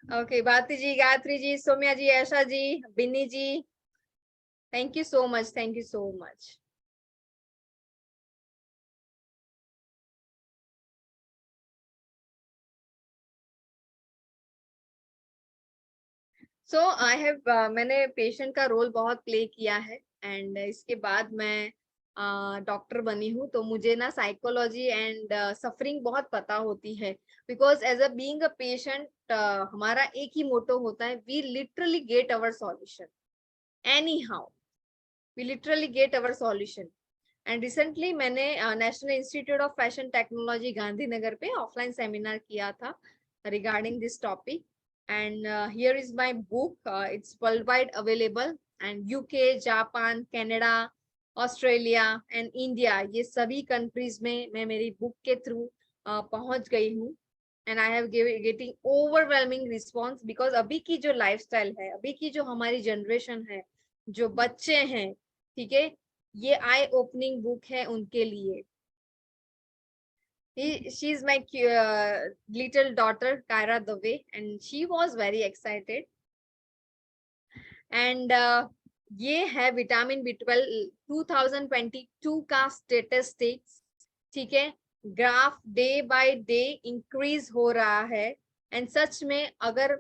Okay, Bharti ji, Gayatri ji, Saumya ji, Aisha ji, Binny ji, thank you so much, thank you so much. So I have मैंने पेशेंट का रोल बहुत play किया है and इसके बाद मैं doctor बनी हूँ। तो मुझे ना साइकोलॉजी एंड सफरिंग बहुत पता होती है। Because as a being a patient हमारा एक ही मोटो होता है, we literally get our solution anyhow, we literally get our solution. And recently मैंने national institute of fashion technology Gandhinagar पे ऑफलाइन सेमिनार किया था regarding this topic. And here is my book, it's worldwide available and UK, Japan, Canada, Australia and India, ये सभी countries में मैं मेरी book के थ्रू पहुंच गई हूँ। And I have getting overwhelming response. Because अभी की जो लाइफस्टाइल है, अभी की जो हमारी जनरेशन है, जो बच्चे हैं, ठीक है, ये आई ओपनिंग बुक है उनके लिए। She is my little daughter Kyra Dave, and she was very excited. And ये है विटामिन B12 2022 का स्टेटिस्टिक्स। ठीक है, graph day by day increase हो रहा है। एंड सच में अगर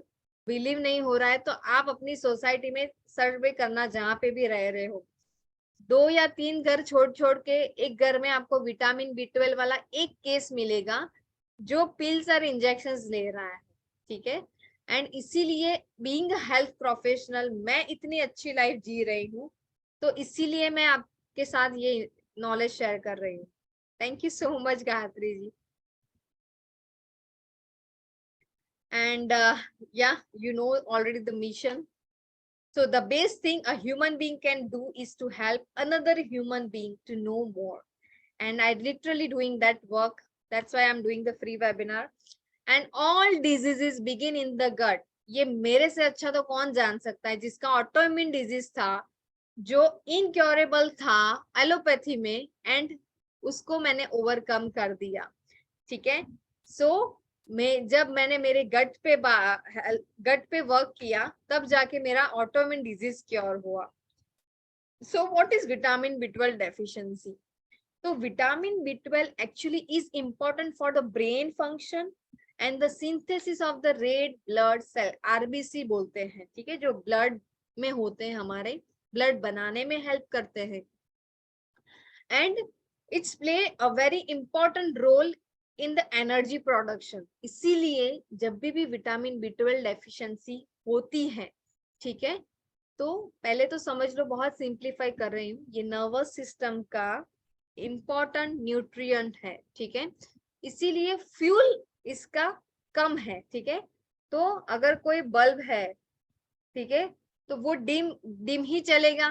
बिलीव नहीं हो रहा है तो आप अपनी सोसाइटी में सर्वे करना, जहाँ पे भी रह रहे हो, 2 या 3 घर छोड़ छोड़ के एक घर में आपको विटामिन B12 वाला एक केस मिलेगा जो पिल्स और इंजेक्शंस ले रहा है। ठीक है, एंड इसीलिए बीइंग अ हेल्थ प्रोफेशनल मैं इतनी अच्छी लाइफ जी रही हूँ। तो इसीलिए मैं आपके साथ ये नॉलेज शेयर कर रही हूँ। Thank you so much Gayatri ji. And yeah you know already the mission. So the best thing a human being can do is to help another human being to know more. And I literally doing that work. That's why I'm doing the free webinar. And all diseases begin in the gut. ये मेरे से अच्छा तो कौन जान सकता है, जिसका ऑटोइम्यून डिजीज था, जो इनक्योरेबल था एलोपैथी में, एंड उसको मैंने ओवरकम कर दिया। ठीक है, सो जब मैंने मेरे गट पे वर्क किया, तब जाके मेरा ऑटोइम्यून डिजीज क्योर हुआ। So what is vitamin B12 deficiency? So vitamin B12 actually is important for the brain function and the synthesis of the red blood cell, RBC बोलते हैं, ठीक है, जो ब्लड में होते हैं हमारे, ब्लड बनाने में हेल्प करते हैं, and it's play a very important role in the energy production. इसीलिए जब भी विटामिन B12 डेफिशिएंसी होती है, ठीक है, तो पहले तो समझ लो, बहुत सिंप्लीफाई कर रही हूँ, ये नर्वस सिस्टम का इंपॉर्टेंट न्यूट्रिएंट है, ठीक है, इसीलिए फ्यूल इसका कम है, ठीक है। तो अगर कोई बल्ब है, ठीक है, तो वो डिम डिम ही चलेगा,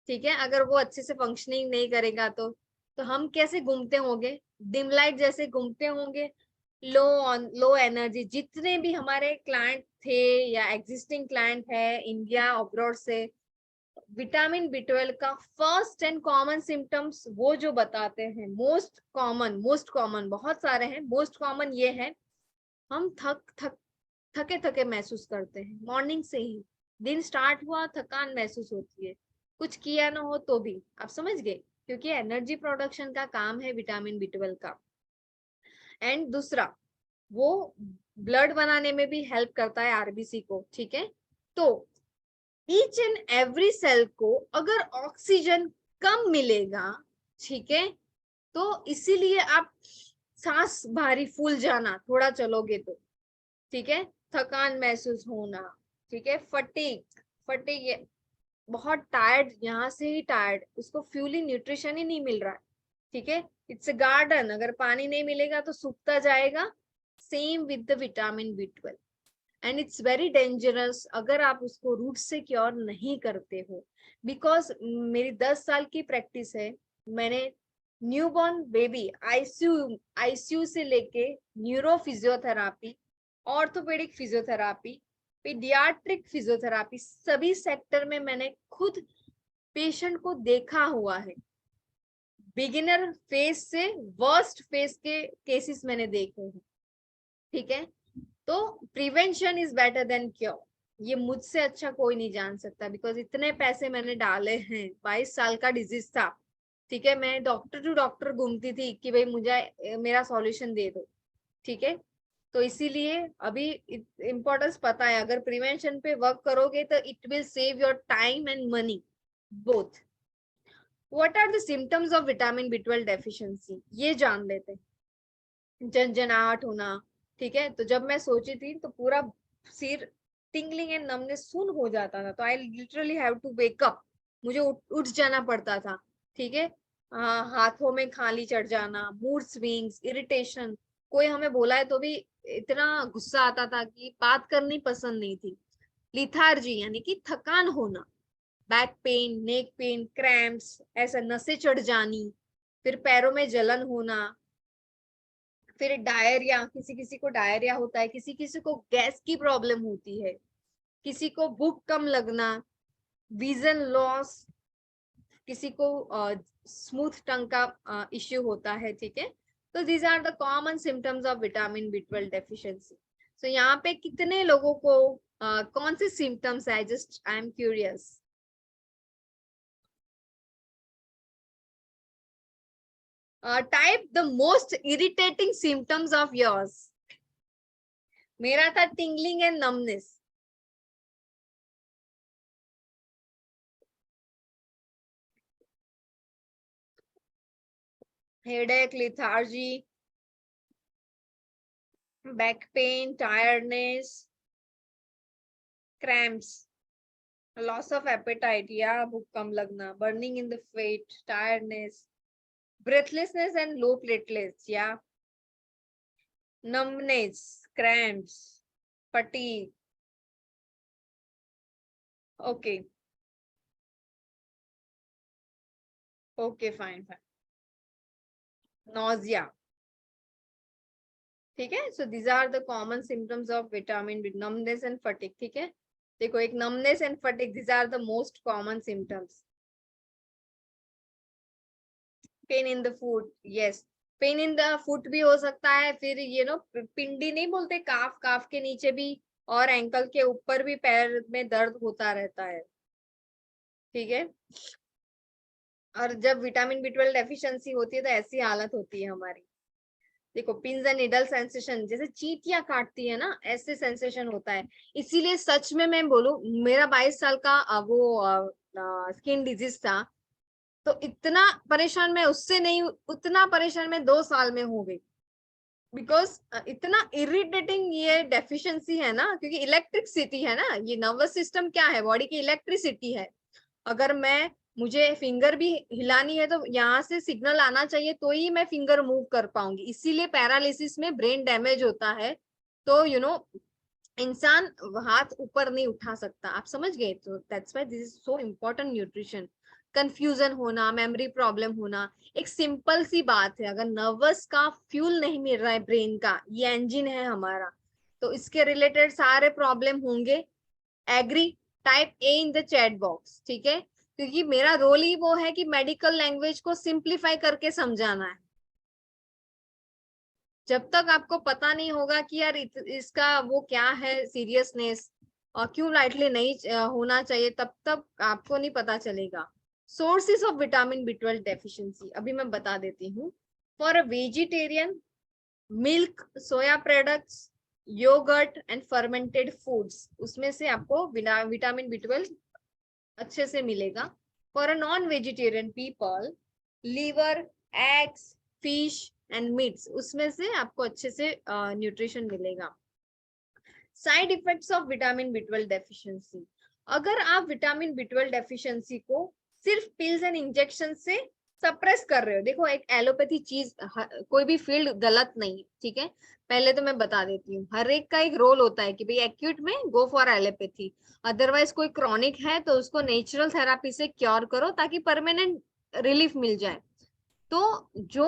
ठीक है, अगर वो अच्छे से फंक्शनिंग नहीं करेगा तो हम कैसे घूमते होंगे, डिम लाइट जैसे घूमते होंगे, लो एनर्जी। जितने भी हमारे क्लाइंट थे या एग्जिस्टिंग क्लाइंट है इंडिया अब्रॉड से, विटामिन B12 का फर्स्ट एंड कॉमन सिम्टम्स वो जो बताते हैं, मोस्ट कॉमन बहुत सारे हैं, मोस्ट कॉमन ये है, हम थके थके महसूस करते हैं, मॉर्निंग से ही दिन स्टार्ट हुआ थकान महसूस होती है, कुछ किया ना हो तो भी, आप समझ गए, क्योंकि एनर्जी प्रोडक्शन का काम है विटामिन B12 का। एंड दूसरा, वो ब्लड बनाने में भी हेल्प करता है आरबीसी को, ठीक है। तो ईच एंड एवरी सेल को अगर ऑक्सीजन कम मिलेगा, ठीक है, तो इसीलिए आप सांस भारी फूल जाना थोड़ा चलोगे तो, ठीक है, थकान महसूस होना, ठीक है, फटीग बहुत टायर्ड, यहाँ से ही टायर्ड, उसको फ्यूली न्यूट्रिशन ही नहीं मिल रहा है, ठीक है, इट्स अ गार्डन, अगर पानी नहीं मिलेगा तो सूखता जाएगा, same with the vitamin B12 and it's very dangerous अगर आप उसको रूट से क्योर नहीं करते हो। बिकॉज मेरी 10 साल की प्रैक्टिस है, मैंने न्यूबॉर्न बेबी आईसीयू से लेके neuro physiotherapy, orthopaedic physiotherapy, paediatric physiotherapy, सभी सेक्टर में मैंने खुद पेशेंट को देखा हुआ है, बिगिनर फेज से वर्स्ट फेज के केसेस मैंने देखे हैं, ठीक है। तो prevention is better than cure, ये मुझसे अच्छा कोई नहीं जान सकता, बिकॉज इतने पैसे मैंने डाले हैं, 22 साल का डिजीज था, ठीक है, मैं डॉक्टर टू डॉक्टर घूमती थी कि भाई मुझे मेरा सॉल्यूशन दे दो, ठीक है। तो इसीलिए अभी इम्पोर्टेंस पता है, अगर प्रिवेंशन पे वर्क करोगे तो it will save your time and money both. What are the symptoms of vitamin B12 deficiency, ये जान लेते हैं। झंझनाहट होना, ठीक है, तो जब मैं सोची थी तो पूरा सिर टिंगलिंग एंड नमनेस सुन हो जाता था, तो I literally have to wake up, मुझे उठ जाना पड़ता था, ठीक है, हाथों में खाली चढ़ जाना, मूड स्विंग्स, इरिटेशन, कोई हमें बोला है तो भी इतना गुस्सा आता था कि बात करनी पसंद नहीं थी, लिथार्जी यानी कि थकान होना, back pain, neck pain, cramps, ऐसा नसें चढ़ जानी, फिर पैरों में जलन होना, फिर डायरिया, किसी किसी को डायरिया होता है, किसी किसी को गैस की प्रॉब्लम होती है, किसी को भूख कम लगना, विजन लॉस, किसी को स्मूथ टंग का इश्यू होता है, ठीक है। तो these are the common symptoms of vitamin B12 deficiency. So यहाँ पे कितने लोगों को कौन से सिम्टम्स है, just I am curious. Type the most irritating symptoms of yours. मेरा था tingling and numbness. Headache, lethargy, back pain, tiredness, cramps, loss of appetite या भूख कम लगना, burning in the feet, tiredness, breathlessness and low platelets, yeah, numbness, cramps, fatigue, okay, fine, nausea, ठीक है। so these are the common symptoms of vitamin B, numbness and fatigue, ठीक है, देखो एक numbness and fatigue, these are the most common symptoms। Pain in the foot, yes, pain in the foot भी हो सकता है, फिर ये नो पिंडी नहीं बोलते, काफ के नीचे भी और एंकल के ऊपर भी पैर में दर्द होता रहता है, ठीक है। और जब विटामिन B12 डेफिशिएंसी होती है तो ऐसी हालत होती है हमारी। देखो पिंस एंड निडल सेंसेशन, जैसे चींटियां काटती है ना, ऐसे सेंसेशन होता है। इसीलिए सच में मैं बोलूं, मेरा 22 साल का वो स्किन डिजीज था, तो इतना परेशान मैं उससे नहीं, उतना परेशान मैं 2 साल में हो गई। बिकॉज इतना इरिटेटिंग ये डेफिशिएंसी है ना, क्योंकि इलेक्ट्रिसिटी है ना, ये नर्वस सिस्टम क्या है, बॉडी की इलेक्ट्रिसिटी है। अगर मैं, मुझे फिंगर भी हिलानी है तो यहाँ से सिग्नल आना चाहिए तो ही मैं फिंगर मूव कर पाऊंगी। इसीलिए पैरालिसिस में ब्रेन डैमेज होता है। तो इंसान हाथ ऊपर नहीं उठा सकता। आप समझ गए? तो that's why this is so important nutrition. Confusion होना, मेमोरी प्रॉब्लम होना, एक सिंपल सी बात है, अगर नर्वस का फ्यूल नहीं मिल रहा है ब्रेन का, ये इंजन है हमारा, तो इसके रिलेटेड सारे प्रॉब्लम होंगे। Agree? Type A in the chat box, ठीक है? क्योंकि मेरा रोल ही वो है कि मेडिकल लैंग्वेज को सिंप्लीफाई करके समझाना है। जब तक आपको पता नहीं होगा कि यार इसका वो क्या है सीरियसनेस और क्यों लाइटली नहीं होना चाहिए, तब तक आपको नहीं पता चलेगा। Sources of vitamin B12 deficiency अभी मैं बता देती हूँ। For a vegetarian, milk, soya products, yogurt and fermented foods, उसमें से आपको विटामिन B12 अच्छे से मिलेगा। For a non vegetarian people, liver, eggs, fish and meats, उसमें से आपको अच्छे से न्यूट्रिशन मिलेगा। Side effects of vitamin B12 deficiency. अगर आप विटामिन B12 डेफिशिएंसी को सिर्फ पिल्स एंड इंजेक्शन से सप्रेस कर रहे हो, देखो एक एलोपैथी चीज, कोई भी फील्ड गलत नहीं, ठीक है? पहले तो मैं बता देती हूँ, हर एक का एक रोल होता है कि भाई एक्यूट में गो फॉर एलोपैथी, अदरवाइज कोई क्रॉनिक है तो उसको नेचुरल थेरापी से क्योर करो ताकि परमानेंट रिलीफ मिल जाए। तो जो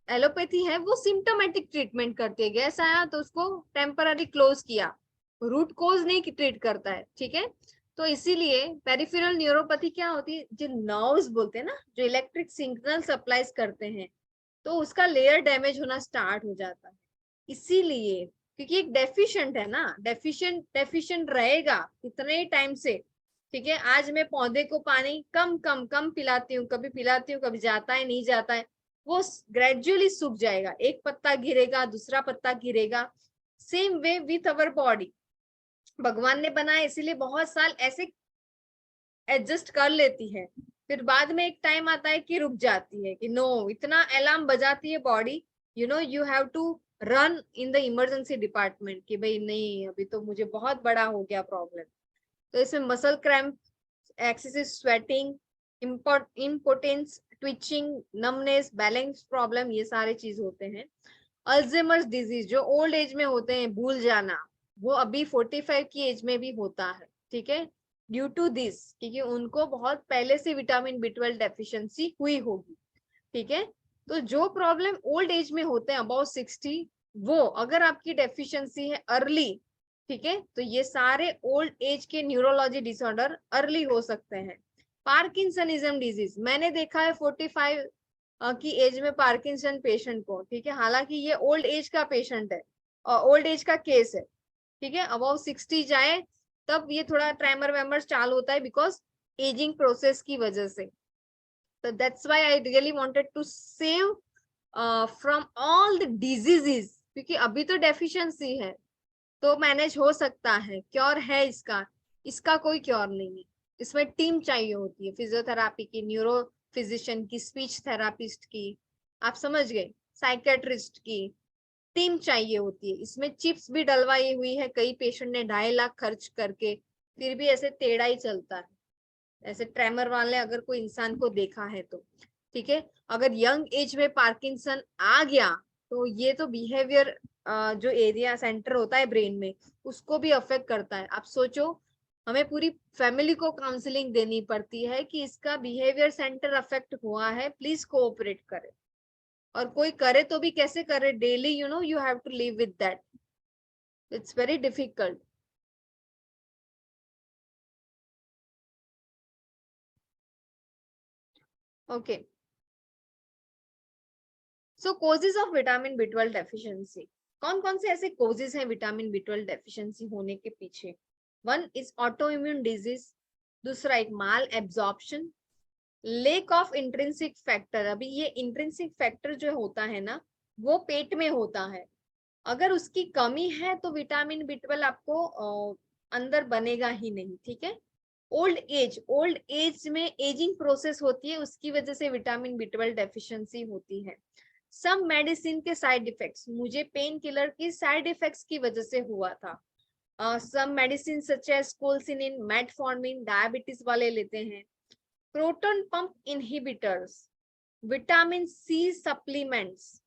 एलोपैथी है वो सिम्टोमेटिक ट्रीटमेंट करती है, गैस आया तो उसको टेम्पररी क्लोज किया, रूट कोज नहीं ट्रीट करता है, ठीक है? तो इसीलिए पेरिफेरल न्यूरोपैथी क्या होती है, जो नर्व्स बोलते हैं ना, जो इलेक्ट्रिक सिग्नल सप्लाईज करते हैं, तो उसका लेयर डैमेज होना स्टार्ट हो जाता है। इसीलिए, क्योंकि एक डेफिशिएंट है ना, डेफिशिएंट रहेगा कितने टाइम से, ठीक है? आज मैं पौधे को पानी कम कम कम पिलाती हूँ, कभी जाता है, नहीं जाता है, वो ग्रेजुअली सूख जाएगा, एक पत्ता गिरेगा, दूसरा पत्ता गिरेगा। Same way with our body, भगवान ने बनाया इसीलिए बहुत साल ऐसे एडजस्ट कर लेती है, फिर बाद में एक टाइम आता है कि रुक जाती है, कि नो, इतना अलार्म बजाती है body, you have to run in the emergency department, कि भाई नहीं, अभी तो मुझे बहुत बड़ा हो गया प्रॉब्लम। तो इसमें muscle cramp, excessive sweating, impotence, twitching, numbness, balance problem, ये सारे चीज होते हैं। अल्जाइमर्स डिजीज, जो ओल्ड एज में होते हैं, भूल जाना, वो अभी 45 की एज में भी होता है, ठीक है? ड्यू टू दिस, क्योंकि उनको बहुत पहले से विटामिन B12 डेफिशिएंसी हुई होगी, ठीक है? तो जो प्रॉब्लम ओल्ड एज में होते हैं अबाउट 60, वो अगर आपकी डेफिशिएंसी है अर्ली, ठीक है, तो ये सारे ओल्ड एज के न्यूरोलॉजी डिसऑर्डर अर्ली हो सकते हैं। पार्किंसनिज्म डिजीज, मैंने देखा है 45 की एज में पार्किंसन पेशेंट को, ठीक है? हालांकि ये ओल्ड एज का पेशेंट है और ओल्ड एज का केस है, ठीक है? अबाउट 60 जाए तब ये थोड़ा ट्रेमर वेमर चालू होता है, बिकॉज एजिंग प्रोसेस की वजह से। तो that's why I really wanted to save from all the diseases, क्योंकि अभी तो डेफिशिएंसी है तो मैनेज हो सकता है, क्योर है इसका, इसका कोई क्योर नहीं है। इसमें टीम चाहिए होती है, फिजियोथेरापी की, न्यूरो फिजिशियन की, स्पीच थेरापिस्ट की, आप समझ गए, साइकेट्रिस्ट की टीम चाहिए होती है। इसमें चिप्स भी डलवाई हुई है, कई पेशेंट ने 2.5 लाख खर्च करके, फिर भी ऐसे टेढ़ा ही चलता है, ऐसे ट्रेमर वाले अगर कोई इंसान को देखा है तो, ठीक है? अगर यंग एज में पार्किंसन आ गया तो ये तो बिहेवियर, जो एरिया सेंटर होता है ब्रेन में, उसको भी अफेक्ट करता है। आप सोचो, हमें पूरी फैमिली को काउंसलिंग देनी पड़ती है कि इसका बिहेवियर सेंटर अफेक्ट हुआ है, प्लीज कोऑपरेट करे। और कोई करे तो भी कैसे करे, daily you have to live with that, it's very difficult. Okay, so causes of vitamin B12 deficiency, कौन कौन से ऐसे कोजेस हैं विटामिन B12 डेफिशिएंसी होने के पीछे? One is autoimmune disease, दूसरा एक malabsorption, lack of intrinsic factor, अभी ये इंट्रिंसिक फैक्टर जो होता है ना वो पेट में होता है, अगर उसकी कमी है तो विटामिन B12 आपको अंदर बनेगा ही नहीं, ठीक है। ओल्ड एज में एजिंग प्रोसेस होती है, उसकी वजह से विटामिन B12 डेफिशिएंसी होती है। सम मेडिसिन के साइड इफेक्ट्स, मुझे पेन किलर की साइड इफेक्ट्स की वजह से हुआ था। Some medicine such as colchicine, metformin, diabetes वाले लेते हैं। Proton pump inhibitors, vitamin C supplements,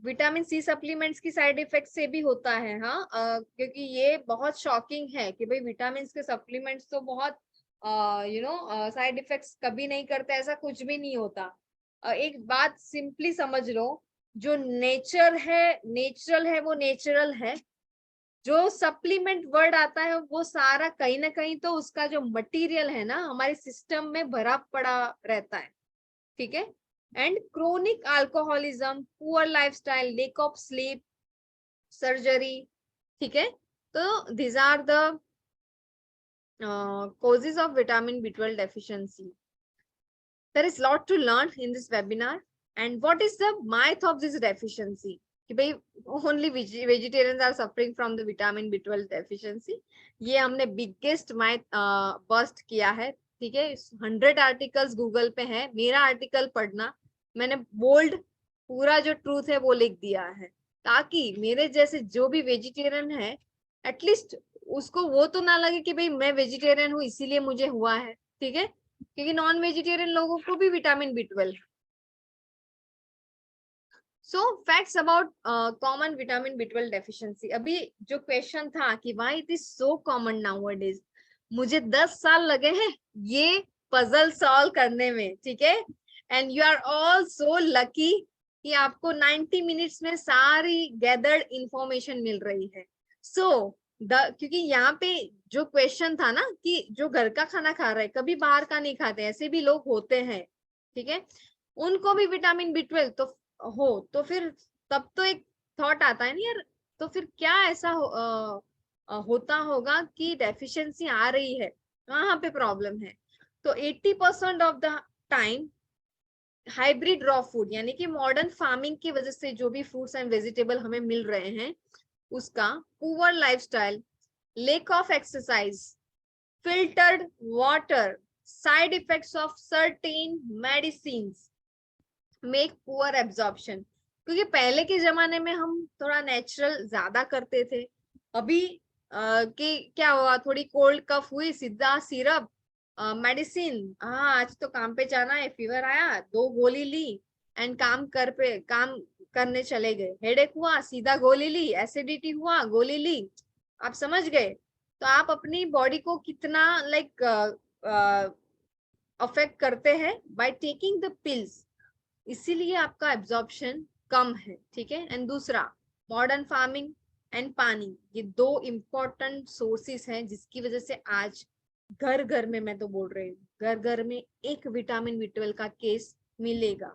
vitamin C supplements की साइड इफेक्ट से भी होता है, हाँ, क्योंकि ये बहुत शॉकिंग है कि भाई विटामिन के सप्लीमेंट्स तो बहुत साइड इफेक्ट्स कभी नहीं करते, ऐसा कुछ भी नहीं होता। एक बात सिंपली समझ लो, जो नेचुरल है वो नेचुरल है, जो सप्लीमेंट वर्ड आता है वो सारा कहीं ना कहीं तो उसका जो मटेरियल है ना हमारे सिस्टम में भरा पड़ा रहता है, ठीक है। And chronic alcoholism, poor lifestyle, lack of sleep, surgery, ठीक है। तो these are the causes of vitamin B12 deficiency. There is lot to learn in this webinar. And what is the myth of this deficiency? कि भाई only vegetarians are suffering from the vitamin B12 deficiency. ये हमने biggest myth bust किया है, ठीक है। 100 articles Google पे है, मेरा आर्टिकल पढ़ना, मैंने बोल्ड पूरा जो ट्रूथ है वो लिख दिया है, ताकि मेरे जैसे जो भी वेजिटेरियन है एटलीस्ट उसको वो तो ना लगे कि भाई मैं वेजिटेरियन हूँ इसीलिए मुझे हुआ है, ठीक है, क्योंकि नॉन वेजिटेरियन लोगों को भी vitamin B12। So facts about common vitamin B12 deficiency. अभी जो क्वेश्चन था कि why it is so common nowadays, मुझे 10 साल लगे हैं ये पजल सॉल्व करने में, ठीक है। And you are all so lucky कि आपको 90 मिनट्स में सारी गैदर्ड इंफॉर्मेशन मिल रही है। सो क्योंकि यहाँ पे जो क्वेश्चन था ना कि जो घर का खाना खा रहे हैं कभी बाहर का नहीं खाते, ऐसे भी लोग होते हैं, ठीक है, उनको भी विटामिन B12 तो हो, तो फिर तब तो एक थॉट आता है ना यार, तो फिर क्या ऐसा होता होगा कि डेफिशिएंसी आ रही है, कहाँ पे प्रॉब्लम है। तो 80% of the time hybrid raw food यानी कि मॉडर्न फार्मिंग की वजह से जो भी फ्रूट्स एंड वेजिटेबल हमें मिल रहे हैं उसका, poor lifestyle, lack of exercise, filtered water, side effects of certain medicines make poor absorption. क्योंकि पहले के जमाने में हम थोड़ा नेचुरल ज्यादा करते थे, अभी कि क्या हुआ, थोड़ी कोल्ड कफ हुई सीधा सिरप मेडिसिन, हाँ आज तो काम पे जाना है, फीवर आया 2 गोली ली एंड काम करने चले गए, हेडेक हुआ सीधा गोली ली, एसिडिटी हुआ गोली ली, आप समझ गए। तो आप अपनी बॉडी को कितना अफेक्ट करते हैं बाय टेकिंग द पिल्स, इसीलिए आपका एब्जॉर्प्शन कम है, ठीक है। एंड दूसरा मॉडर्न फार्मिंग एंड पानी, ये 2 इंपॉर्टेंट सोर्सेस हैं जिसकी वजह से आज घर घर में, मैं तो बोल रही हूँ घर घर में एक विटामिन B12 का केस मिलेगा,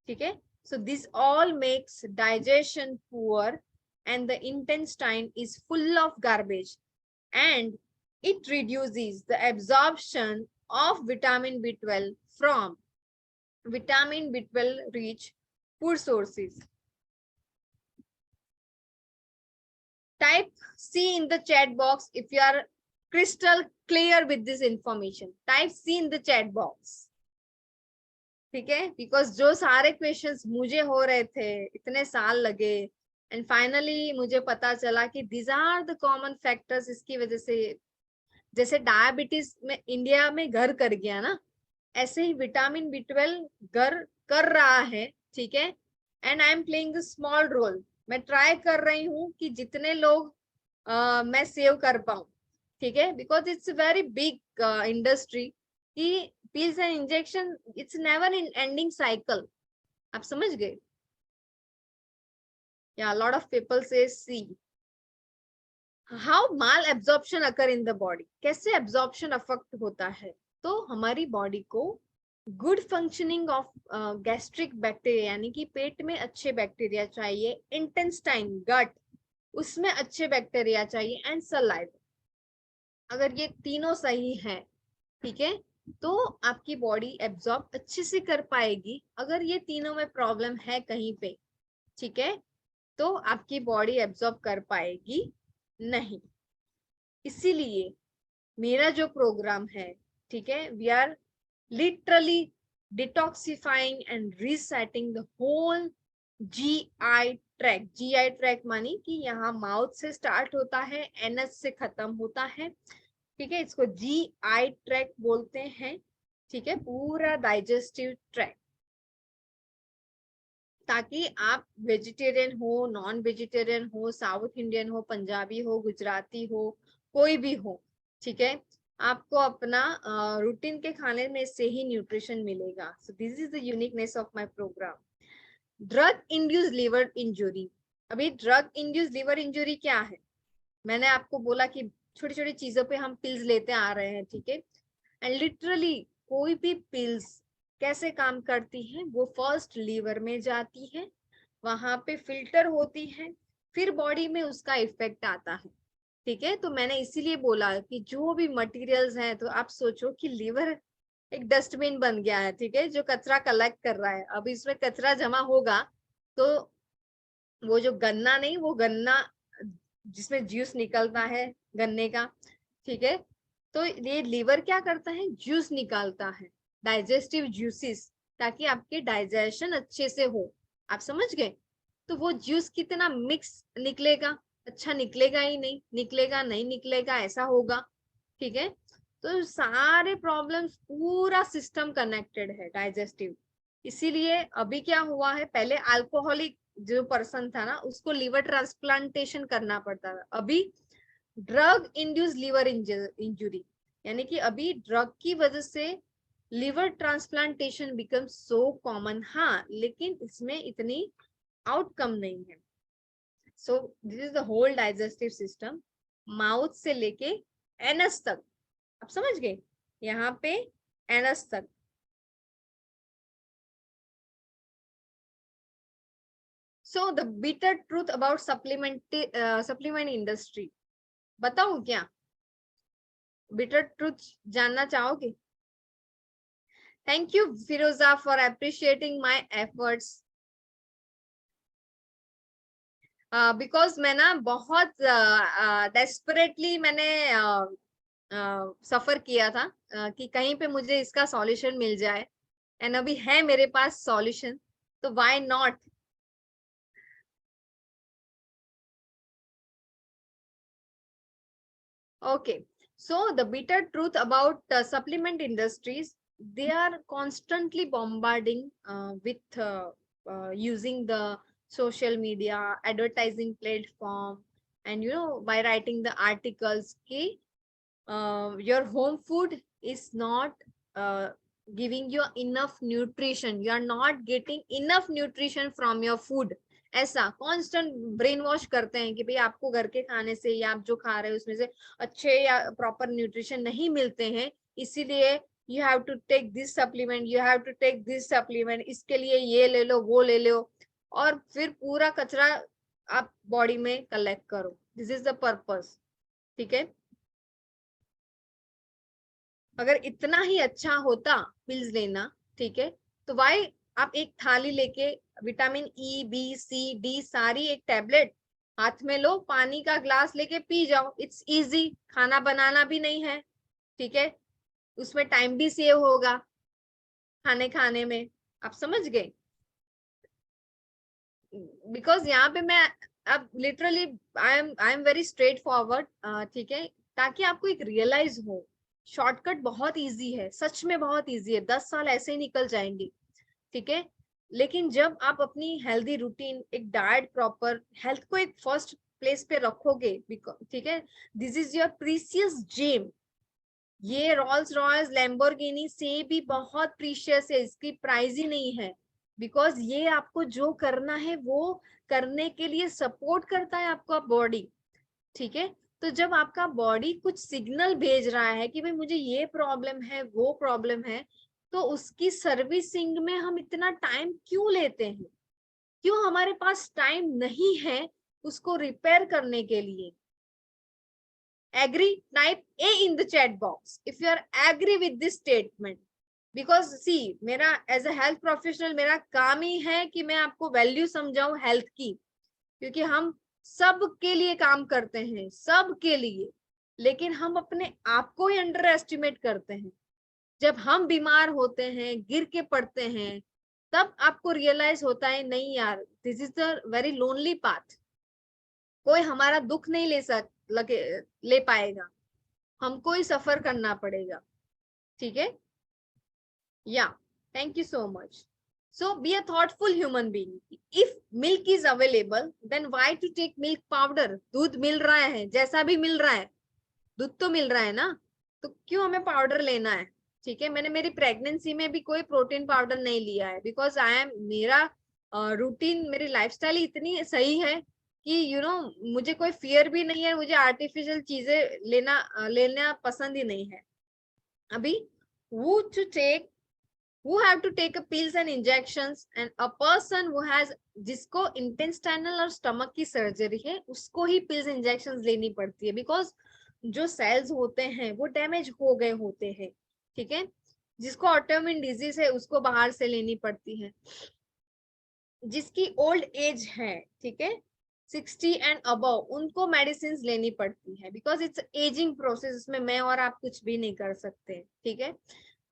ठीक है। So this all makes digestion poor and the intestine is full of garbage and it reduces the absorption of vitamin B12 from vitamin B12 rich food sources. Type C in the chat box if you are crystal clear with this information. Type C in the chat box. ठीक है, because जो सारे questions मुझे हो रहे थे इतने साल लगे एंड फाइनली मुझे पता चला कि these are the common factors, इसकी वजह से जैसे डायबिटीज में इंडिया में घर कर गया ना, ऐसे ही विटामिन B12 घर कर रहा है, ठीक है। And I am playing the small role, मैं ट्राई कर रही हूँ कि जितने लोग मैं सेव कर पाऊँ, ठीक है, because it's very big industry कि pills and injection, it's never in ending cycle, आप समझ गए। Yeah lot of people say see how malabsorption occur in the body, कैसे एब्जॉर्प्शन अफेक्ट होता है। तो हमारी बॉडी को good functioning of gastric bacteria यानी कि पेट में अच्छे बैक्टीरिया चाहिए, इंटेस्टाइन गट उसमें अच्छे बैक्टीरिया चाहिए, एंड सलाइवा, अगर ये तीनों सही है, ठीक है, तो आपकी बॉडी एब्जॉर्ब अच्छे से कर पाएगी। अगर ये तीनों में प्रॉब्लम है कहीं पे, ठीक है, तो आपकी बॉडी एब्जॉर्ब कर पाएगी नहीं। इसीलिए मेरा जो प्रोग्राम है, ठीक है, we are literally detoxifying and resetting the whole GI tract. GI tract मानी कि यहाँ माउथ से स्टार्ट होता है, एनएस से खत्म होता है, ठीक है, इसको GI ट्रैक बोलते हैं, ठीक है, पूरा डाइजेस्टिव ट्रैक। ताकि आप वेजिटेरियन हो, नॉन वेजिटेरियन हो, साउथ इंडियन हो, पंजाबी हो, गुजराती हो, कोई भी हो, ठीक है, आपको अपना रूटीन के खाने में से ही न्यूट्रिशन मिलेगा। So this is the uniqueness of my program. Drug induce liver injury. अभी ड्रग इंड्यूस लिवर इंजुरी क्या है? मैंने आपको बोला कि छोटी छोटी चीजों पे हम पिल्स लेते आ रहे हैं, ठीक है, एंड लिटरली कोई भी पिल्स कैसे काम करती है, वो फर्स्ट लीवर में जाती है, वहां पे फिल्टर होती है, फिर बॉडी में उसका इफेक्ट आता है, ठीक है। तो मैंने इसीलिए बोला कि जो भी मटेरियल्स हैं, तो आप सोचो कि लीवर एक डस्टबिन बन गया है, ठीक है, जो कचरा कलेक्ट कर रहा है। अब इसमें कचरा जमा होगा तो वो जो गन्ना नहीं, वो गन्ना जिसमें जूस निकलता है गन्ने का, ठीक है, तो ये लीवर क्या करता है, जूस निकालता है, डाइजेस्टिव जूसेस, ताकि आपके डाइजेशन अच्छे से हो। आप समझ गए? तो वो जूस कितना मिक्स निकलेगा, अच्छा निकलेगा ही नहीं, निकलेगा नहीं निकलेगा, ऐसा होगा, ठीक है। तो सारे प्रॉब्लम्स, पूरा सिस्टम कनेक्टेड है डाइजेस्टिव। इसीलिए अभी क्या हुआ है, पहले अल्कोहलिक जो पर्सन था ना, उसको लिवर ट्रांसप्लांटेशन करना पड़ता था। अभी ड्रग इंड्यूस लिवर इंजुरी, यानी कि अभी ड्रग की वजह से liver transplantation become so common. हाँ, लेकिन इसमें इतनी आउटकम नहीं है। So this is the whole digestive system, mouth से लेके एनस तक। आप समझ गए? यहाँ पे एनस तक। So the bitter truth about supplement industry, बताऊं क्या? बिटर ट्रूथ जानना चाहोगे? Thank you Firoza for appreciating my efforts. Because मैं ना बहुत डेस्परेटली मैंने सफर किया था कि कहीं पे मुझे इसका सॉल्यूशन मिल जाए, एंड अभी है मेरे पास सॉल्यूशन, तो why not. Okay, so the bitter truth about supplement industries, they are constantly bombarding with using the social media, advertising platform, and by writing the articles, ki your home food is not giving you enough nutrition. You are not getting enough nutrition from your food. ऐसा constant brain wash करते हैं कि भाई आपको घर के खाने से या आप जो खा रहे हो उसमें से अच्छे या प्रॉपर न्यूट्रिशन नहीं मिलते हैं, इसीलिए you have to take this supplement, you have to take this supplement, इसके लिए ये ले लो, वो ले लो, और फिर पूरा कचरा आप बॉडी में कलेक्ट करो। दिस इज द पर्पस, ठीक है। अगर इतना ही अच्छा होता पिल्स लेना, ठीक है, तो वाई आप एक थाली लेके विटामिन ई, बी, सी, डी सारी एक टैबलेट हाथ में लो, पानी का ग्लास लेके पी जाओ। इट्स इजी, खाना बनाना भी नहीं है, ठीक है, उसमें टाइम भी सेव होगा खाने खाने में। आप समझ गए? बिकॉज यहाँ पे मैं अब literally I am very straight forward, ठीक है, ताकि आपको एक रियलाइज हो। शॉर्टकट बहुत इजी है, सच में बहुत इजी है, 10 साल ऐसे ही निकल जाएंगे, ठीक है। लेकिन जब आप अपनी हेल्दी रूटीन, एक डाइट, प्रॉपर हेल्थ को एक फर्स्ट प्लेस पे रखोगे, ठीक है, this is your precious gem. ये रोल्स रॉयस, लैम्बोर्गिनी से भी बहुत प्रीशियस है, इसकी प्राइस ही नहीं है, बिकॉज ये आपको जो करना है वो करने के लिए सपोर्ट करता है आपका बॉडी, ठीक है। तो जब आपका बॉडी कुछ सिग्नल भेज रहा है कि भाई मुझे ये प्रॉब्लम है, वो प्रॉब्लम है, तो उसकी सर्विसिंग में हम इतना टाइम क्यों लेते हैं? क्यों हमारे पास टाइम नहीं है उसको रिपेयर करने के लिए? agree, type A in the chat box if you are agree with this statement. Because see, मेरा एज अ हेल्थ प्रोफेशनल मेरा काम ही है कि मैं आपको वैल्यू समझाऊं हेल्थ की, क्योंकि हम सब के लिए काम करते हैं, सब के लिए, लेकिन हम अपने आप को ही अंडर एस्टिमेट करते हैं। जब हम बीमार होते हैं, गिर के पड़ते हैं, तब आपको रियलाइज होता है नहीं यार, this is the very lonely path. कोई हमारा दुख नहीं ले पाएगा, हमको ही सफर करना पड़ेगा। ठीक है, या thank you so much. So be a thoughtful human being. If milk is available then why to take milk powder? दूध मिल रहा है, जैसा भी मिल रहा है, दूध तो मिल रहा है ना, तो क्यों हमें पाउडर लेना है? ठीक है, मैंने मेरी प्रेगनेंसी में भी कोई प्रोटीन पाउडर नहीं लिया है, बिकॉज आई एम, मेरा रूटीन, मेरी लाइफस्टाइल इतनी सही है कि मुझे कोई फियर भी नहीं है, मुझे आर्टिफिशियल चीजें लेना पसंद ही नहीं है। अभी who have to take a pills and injections, and a person who has, जिसको इंटेस्टाइनल और स्टमक की सर्जरी है, उसको ही पिल्स इंजेक्शंस लेनी पड़ती है, बिकॉज जो सेल्स होते हैं वो डैमेज हो गए होते हैं। ठीक है, जिसको ऑटोइम्यून डिजीज है उसको बाहर से लेनी पड़ती है। जिसकी ओल्ड एज है, ठीक है, 60 एंड अबव, उनको मेडिसिन लेनी पड़ती है, बिकॉज इट्स एजिंग प्रोसेस, इसमें मैं और आप कुछ भी नहीं कर सकते। ठीक है,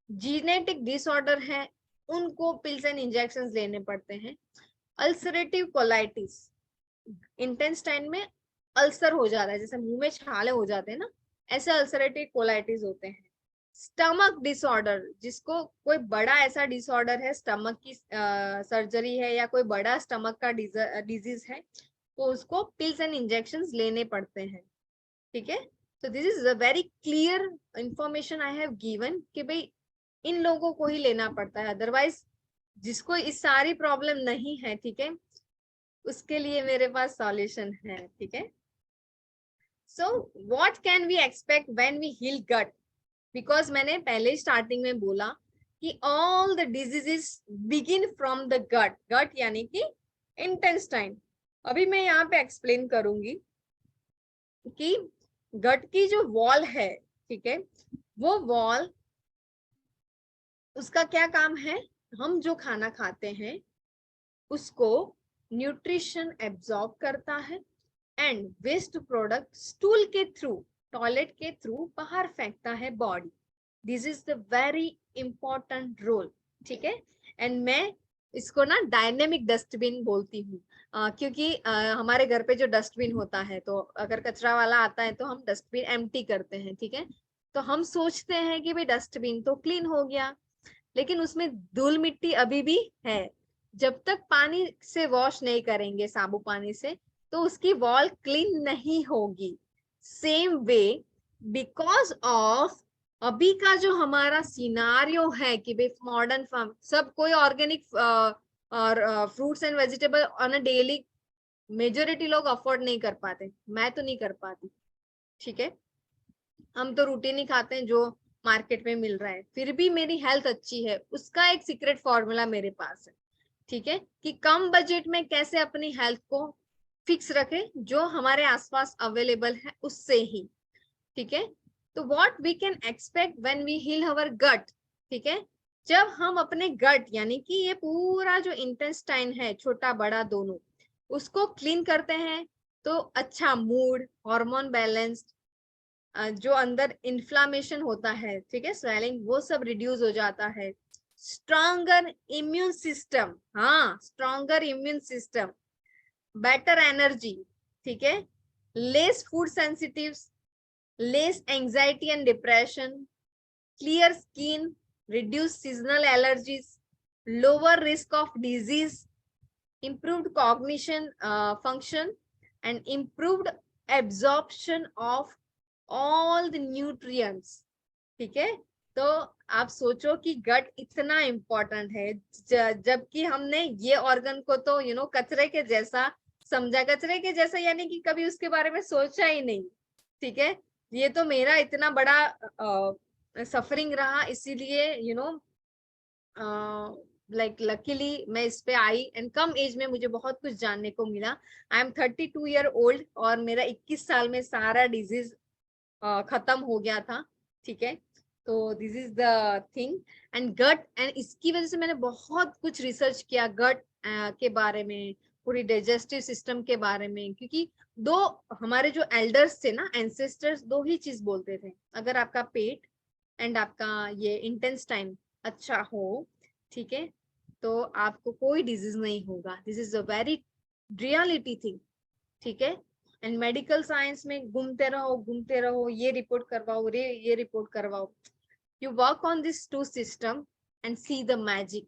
जीनेटिक डिसऑर्डर है, उनको पिल्स एंड इंजेक्शंस लेने पड़ते हैं। अल्सरेटिव कोलाइटिस, इंटेस्टाइन में अल्सर हो जाता है, जैसे मुंह में छाले हो जाते हैं ना, ऐसे अल्सरेटिव कोलाइटिस होते हैं। स्टमक डिसऑर्डर, जिसको कोई बड़ा ऐसा डिसऑर्डर है, स्टमक की सर्जरी है या कोई बड़ा स्टमक का डिजीज है, तो उसको पिल्स एंड इंजेक्शंस लेने पड़ते हैं। ठीक है, तो this is a very clear information I have given कि भाई इन लोगों को ही लेना पड़ता है, अदरवाइज जिसको इस सारी प्रॉब्लम नहीं है, ठीक है, उसके लिए मेरे पास सॉल्यूशन है। ठीक है, so what can we expect when we heal gut? Because मैंने पहले स्टार्टिंग में बोला कि all the diseases begin from the gut. Gut यानी कि इंटेस्टाइन। अभी मैं यहाँ पे एक्सप्लेन करूंगी कि गट की जो वॉल है, ठीक है, वो वॉल, उसका क्या काम है? हम जो खाना खाते हैं उसको न्यूट्रिशन एब्जॉर्ब करता है एंड वेस्ट प्रोडक्ट स्टूल के थ्रू, टॉयलेट के थ्रू बाहर फेंकता है body. This is the very important role. ठीक है, एंड मैं इसको ना डायनेमिक डस्टबिन बोलती हूँ, क्योंकि हमारे घर पे जो डस्टबिन होता है, तो अगर कचरा वाला आता है तो हम डस्टबिन एम्प्टी करते हैं। ठीक है, तो हम सोचते हैं कि भाई डस्टबिन तो क्लीन हो गया, लेकिन उसमें धूल मिट्टी अभी भी है। जब तक पानी से वॉश नहीं करेंगे, साबु पानी से, तो उसकी वॉल क्लीन नहीं होगी। सेम वे, बिकॉज ऑफ अभी का जो हमारा सिनारियो है कि भाई मॉडर्न फार्म, सब कोई ऑर्गेनिक और fruits and vegetable on a daily, majority लोग अफोर्ड नहीं कर पाते, मैं तो नहीं कर पाती। ठीक है, हम तो रूटीन ही खाते हैं जो मार्केट में मिल रहा है, फिर भी मेरी हेल्थ अच्छी है। उसका एक सीक्रेट फॉर्मूला मेरे पास है। ठीक है, कि कम बजट में कैसे अपनी हेल्थ को फिक्स रखें, जो हमारे आसपास अवेलेबल है उससे ही। ठीक है, तो what we can expect when we heal our gut. ठीक है, जब हम अपने गट यानी कि ये पूरा जो इंटेस्टाइन है, छोटा बड़ा दोनों, उसको क्लीन करते हैं, तो अच्छा मूड, हार्मोन बैलेंस्ड, जो अंदर इन्फ्लामेशन होता है, ठीक है, स्वेलिंग, वो सब रिड्यूस हो जाता है। स्ट्रॉन्गर इम्यून सिस्टम, हाँ, stronger immune system, better energy, ठीक है, less food sensitives, less anxiety and depression, clear skin, reduce seasonal allergies, lower risk of disease, improved cognition function and improved absorption of all the nutrients। ठीक है, तो आप सोचो कि गट इतना important है, जबकि हमने ये ऑर्गन को तो कचरे के जैसा समझा। कचरे के जैसा यानी कि कभी उसके बारे में सोचा ही नहीं। ठीक है, ये तो मेरा इतना बड़ा सफरिंग रहा, इसीलिए लाइक लकीली मैं इस पे आई, एंड कम एज में मुझे बहुत कुछ जानने को मिला। आई एम 32 ईयर ओल्ड और मेरा 21 साल में सारा डिजीज खत्म हो गया था, ठीक है। तो this is the thing and gut, and इसकी वजह से मैंने बहुत कुछ रिसर्च किया गट के बारे में, पूरी डाइजेस्टिव सिस्टम के बारे में, क्योंकि दो हमारे जो एल्डर्स थे ना, एंसेस्टर्स, दो ही चीज बोलते थे, अगर आपका पेट एंड आपका ये इंटेस्टाइन अच्छा हो, ठीक है, तो आपको कोई डिजीज नहीं होगा। This is a very reality thing, ठीक है। एंड मेडिकल साइंस में घूमते रहो, ये रिपोर्ट करवाओ, ये रिपोर्ट करवाओ, you work on these two system and see the magic,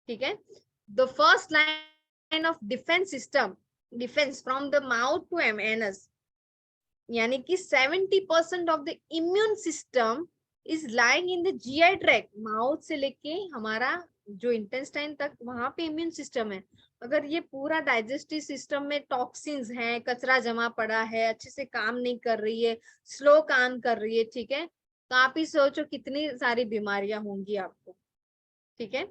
ठीक है। the first line of defense system, defense from the mouth to anus, यानी कि 70% of the immune system is lying in the GI tract, mouth से लेके हमारा जो intestine तक, वहां पे इम्यून सिस्टम है। अगर ये पूरा डाइजेस्टिव सिस्टम में टॉक्सिन्स है, कचरा जमा पड़ा है, अच्छे से काम नहीं कर रही है, स्लो काम कर रही है, ठीक है, तो आप ही सोचो कितनी सारी बीमारियां होंगी आपको, ठीक है।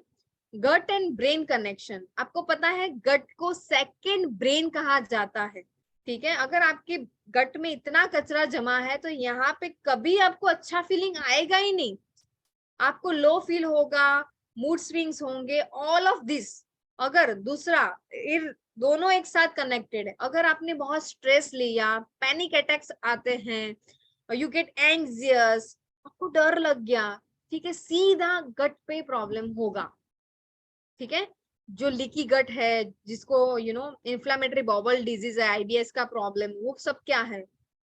गट एंड ब्रेन कनेक्शन, आपको पता है गट को सेकंड ब्रेन कहा जाता है, ठीक है। अगर आपके गट में इतना कचरा जमा है तो यहाँ पे कभी आपको अच्छा फीलिंग आएगा ही नहीं, आपको लो फील होगा, मूड स्विंग्स होंगे, ऑल ऑफ दिस। अगर दूसरा, दोनों एक साथ कनेक्टेड है, अगर आपने बहुत स्ट्रेस लिया, पैनिक अटैक्स आते हैं, यू गेट एंग्जियस, आपको डर लग गया, ठीक है, सीधा गट पे प्रॉब्लम होगा, ठीक है। जो लीकी गट है, जिसको इन्फ्लामेटरी बाउल डिजीज है, आईबीएस का प्रॉब्लम, वो सब क्या है,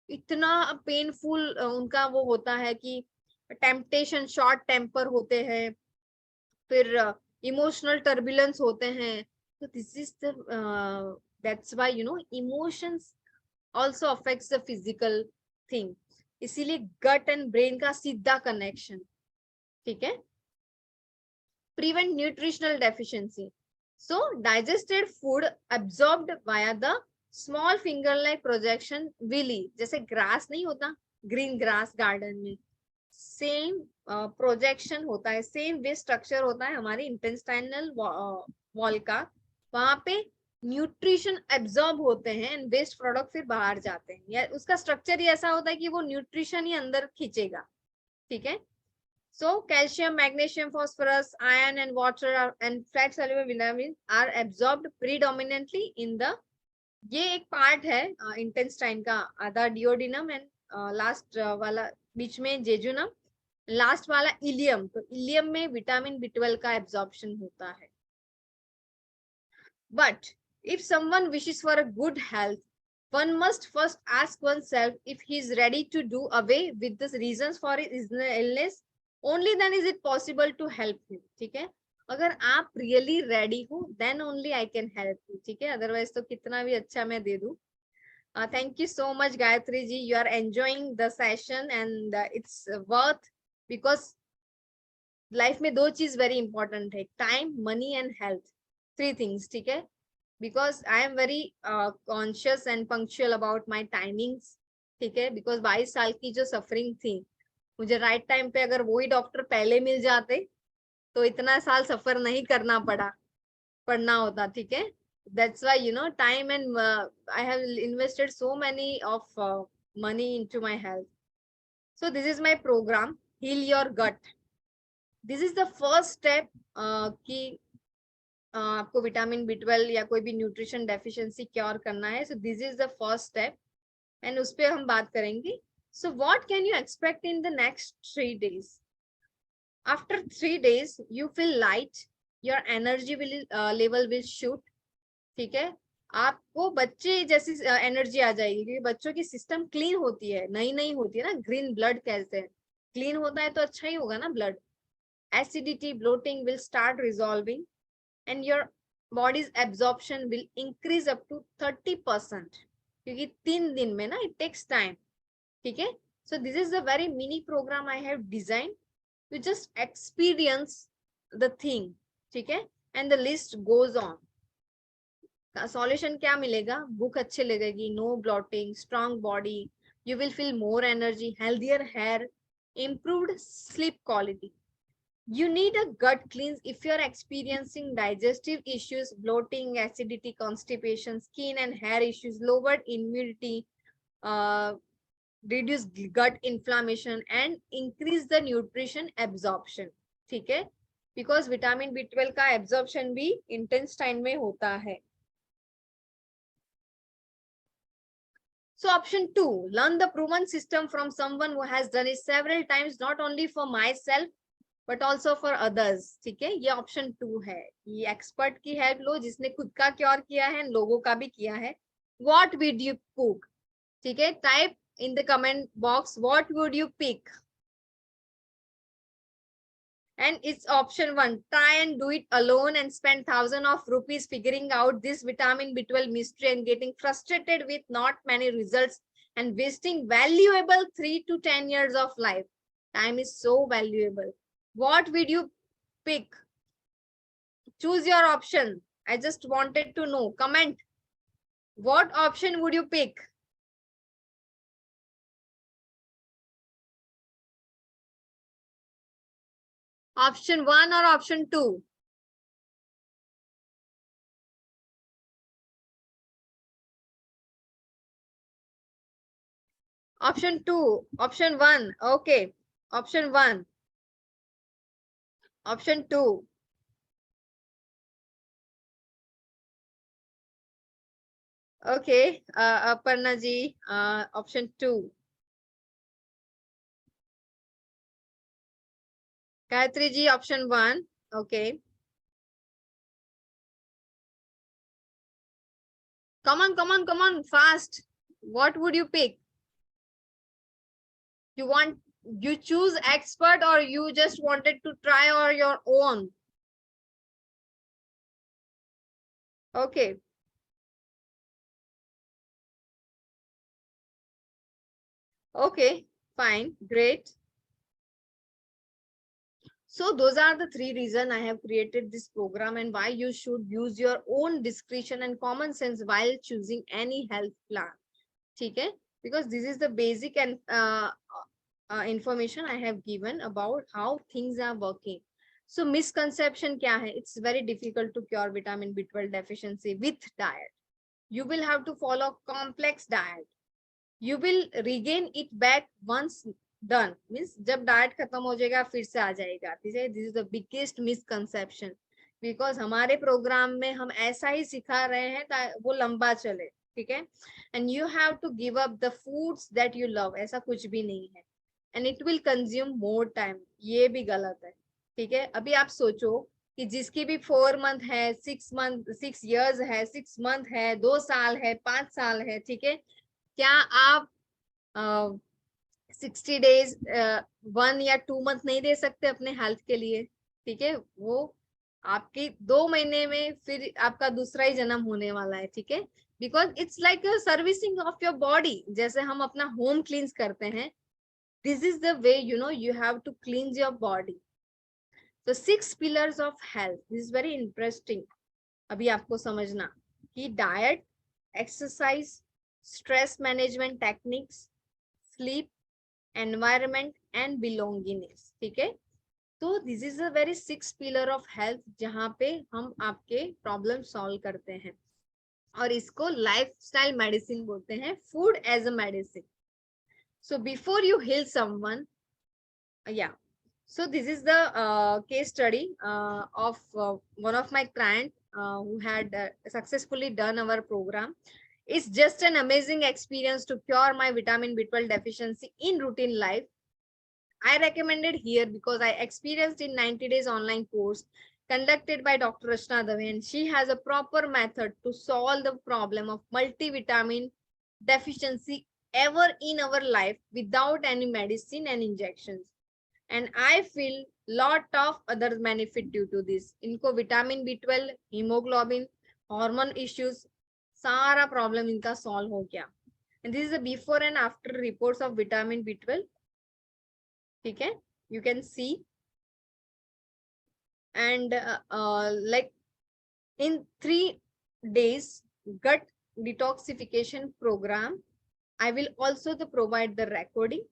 इतना पेनफुल उनका वो होता है कि टेम्पटेशन, शॉर्ट टेम्पर होते हैं, फिर इमोशनल टर्बुलेंस होते हैं। तो this is the that's why emotions also affects the physical thing, इसीलिए गट एंड ब्रेन का सीधा कनेक्शन, ठीक है। prevent nutritional deficiency, so digested food absorbed via the small finger like projection villi, जैसे grass नहीं होता, ग्रीन ग्रास गार्डन में, same projection होता है, सेम वे स्ट्रक्चर होता है हमारी इंटेस्टाइनल वॉल का, वहां पे न्यूट्रिशन एब्जॉर्ब होते हैं एंड वेस्ट प्रोडक्ट फिर बाहर जाते हैं, या उसका स्ट्रक्चर ही ऐसा होता है कि वो न्यूट्रिशन ही अंदर खींचेगा, ठीक है। So calcium, magnesium, phosphorus, iron and water and fat soluble vitamins are absorbed predominantly in the, ये एक पार्ट है इंटेस्टाइन का, आधा डिओडिनम एंड लास्ट वाला बीच में जेजुनम, लास्ट वाला इलियम, तो इलियम में विटामिन B12 का एब्जॉर्प्शन होता है। But if someone wishes for a good health, one must first ask oneself if he is ready to do away with the reasons for his illness, only then is it possible to help him, ठीक है। अगर आप really ready हो then only I can help you, ठीक है, otherwise तो कितना भी अच्छा मैं दे दूं। Thank you so much Gayatri ji, you are enjoying the session and it's worth, because life में दो चीज वेरी इंपॉर्टेंट है, time, money and health, three things, ठीक है। Because I am very conscious and punctual about my timings, ठीक है, because 22 साल की जो सफरिंग थी, मुझे राइट टाइम पे अगर वही डॉक्टर पहले मिल जाते तो इतना साल सफर नहीं करना पड़ना होता, ठीक है। That's why time and I have invested so many of money into my health. So this is my program, Heal Your Gut. This is the first step कि आपको विटामिन B12 या कोई भी न्यूट्रिशन डेफिशिएंसी क्योर करना है, so this is the first step and उस पे हम बात करेंगे। So what can you expect in the next 3 days? After 3 days, you feel light, your energy level will shoot, ठीक है। आपको बच्चे जैसी एनर्जी आ जाएगी, क्योंकि बच्चों की सिस्टम क्लीन होती है, नई होती है ना, ग्रीन ब्लड कहते हैं, क्लीन होता है तो अच्छा ही होगा ना blood. Acidity, bloating will start resolving and your body's absorption will increase up to 30%, क्योंकि 3 दिन में ना, इट टेक्स टाइम, ठीक है। So this is the very mini program I have design, you just experience the thing, ठीक है, and the list goes on. Solution क्या मिलेगा, भूख अच्छे लगेगी, no bloating, strong body, you will feel more energy, healthier hair, improved sleep quality. You need a gut cleanse if you are experiencing digestive issues, bloating, acidity, constipation, skin and hair issues, lowered immunity, reduce gut inflammation and increase the nutrition absorption. ठीक है, because vitamin B12 का absorption भी intestine में होता है. So option 2, learn the proven system from someone who has done it several times, not only for myself but also for others. ठीक है, ये option 2 है. ये expert की help लो जिसने खुद का क्योर किया है, लोगों का भी किया है. What would you cook? ठीक है, type in the comment box what would you pick. And it's option 1, try and do it alone and spend thousands of rupees figuring out this vitamin B12 mystery and getting frustrated with not many results and wasting valuable 3 to 10 years of life. Time is so valuable. What would you pick? Choose your option. I just wanted to know. Comment. What option would you pick? Option 1 or option 2? Option 2, option 1. Okay. Option 1. Option 2. Okay. Aparna ji, option 2. Gayatri ji, option 1. Okay. Come on, fast. What would you pick? You choose expert or you just wanted to try or your own? Okay. Okay, fine, great. So those are the 3 reasons I have created this program and why you should use your own discretion and common sense while choosing any health plan. Okay? Because this is the basic and information I have given about how things are working. So misconception kya hai? It's very difficult to cure vitamin B12 deficiency with diet. You will have to follow complex diet. You will regain it back once done. Means जब diet खत्म हो जाएगा फिर से आ जाएगा. This is the biggest misconception. Because हमारे program में हम ऐसा ही सिखा रहे हैं ताकि वो लंबा चले. ठीक है? And you have to give up the foods that you love. ऐसा कुछ भी नहीं है. And it will consume more time. ये भी गलत है. ठीक है? अभी आप सोचो कि जिसकी भी 4 month है, 6 years है, 6 month है, 2 साल है, 5 साल है. ठीक है? क्या आप 60 days 1 या 2 month नहीं दे सकते अपने हेल्थ के लिए? ठीक है, वो आपकी 2 महीने में फिर आपका दूसरा ही जन्म होने वाला है. ठीक है, because it's like servicing of your body. जैसे हम अपना होम क्लींस करते हैं, this is the way you have to cleanse your body. So 6 pillars of health. This is very interesting. अभी आपको समझना कि diet, exercise, stress management techniques, sleep, environment and belongingness. ठीक है, तो this is a very 6 pillar of health जहाँ पे हम आपके प्रॉब्लम सॉल्व करते हैं और इसको लाइफस्टाइल मेडिसिन बोलते हैं, food as a medicine. So before you heal someone, yeah, so this is the case study of one of my client who had successfully done our program. It's just an amazing experience to cure my vitamin B12 deficiency in routine life. I recommend it here because I experienced in 90 days online course conducted by Dr. Rachna Dave, and she has a proper method to solve the problem of multivitamin deficiency ever in our life without any medicine and injections. And I feel lot of other benefit due to this. इनको vitamin B12, hemoglobin, hormone issues, सारा problem इनका solve हो गया. And this is the before and after reports of vitamin B12. ठीक है, you can see. And like in 3 days gut detoxification program, I will also provide the recording.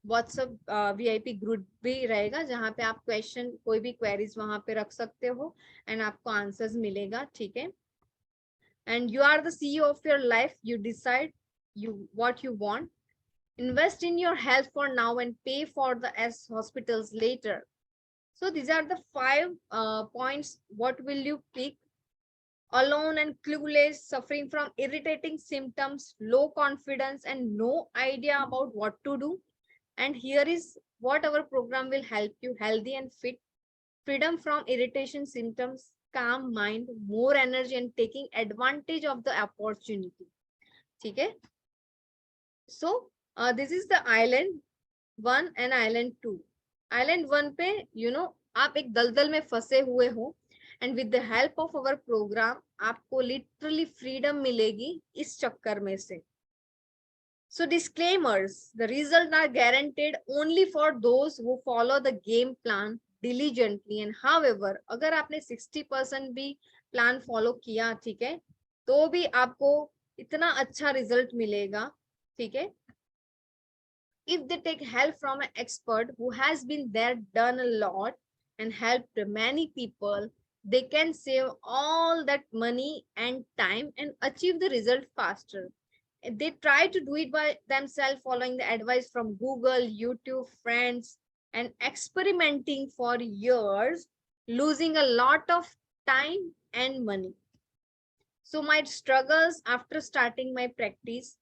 WhatsApp VIP group भी रहेगा जहाँ पे आप question, कोई भी queries वहां पे रख सकते हो एंड आपको आंसर्स मिलेगा. ठीक है, and you are the CEO of your life. You decide what you want. invest in your health for now and pay for the S hospitals later. So these are the 5 points. What will you pick? Alone and clueless, suffering from irritating symptoms, low confidence, and no idea about what to do. And here is what our program will help you: healthy and fit, freedom from irritation symptoms, calm mind, more energy, and taking advantage of the opportunity. Okay? So this is the island 1 and island 2. Island 1 पे आप एक दलदल में फंसे हुए हो, and with the help of our program आपको literally freedom मिलेगी इस चक्कर में से. So disclaimers: the results are guaranteed only for those who follow the game plan diligently. And however, अगर आपने 60% भी प्लान फॉलो किया, ठीक है, तो भी आपको इतना अच्छा रिजल्ट मिलेगा. ठीक है, if they take help from an expert who has been there, done a lot, and helped many people, they can save all that money and time and achieve the result faster. They try to do it by themselves, following the advice from Google, YouTube, friends, and experimenting for years, losing a lot of time and money. So my struggles after starting my practice: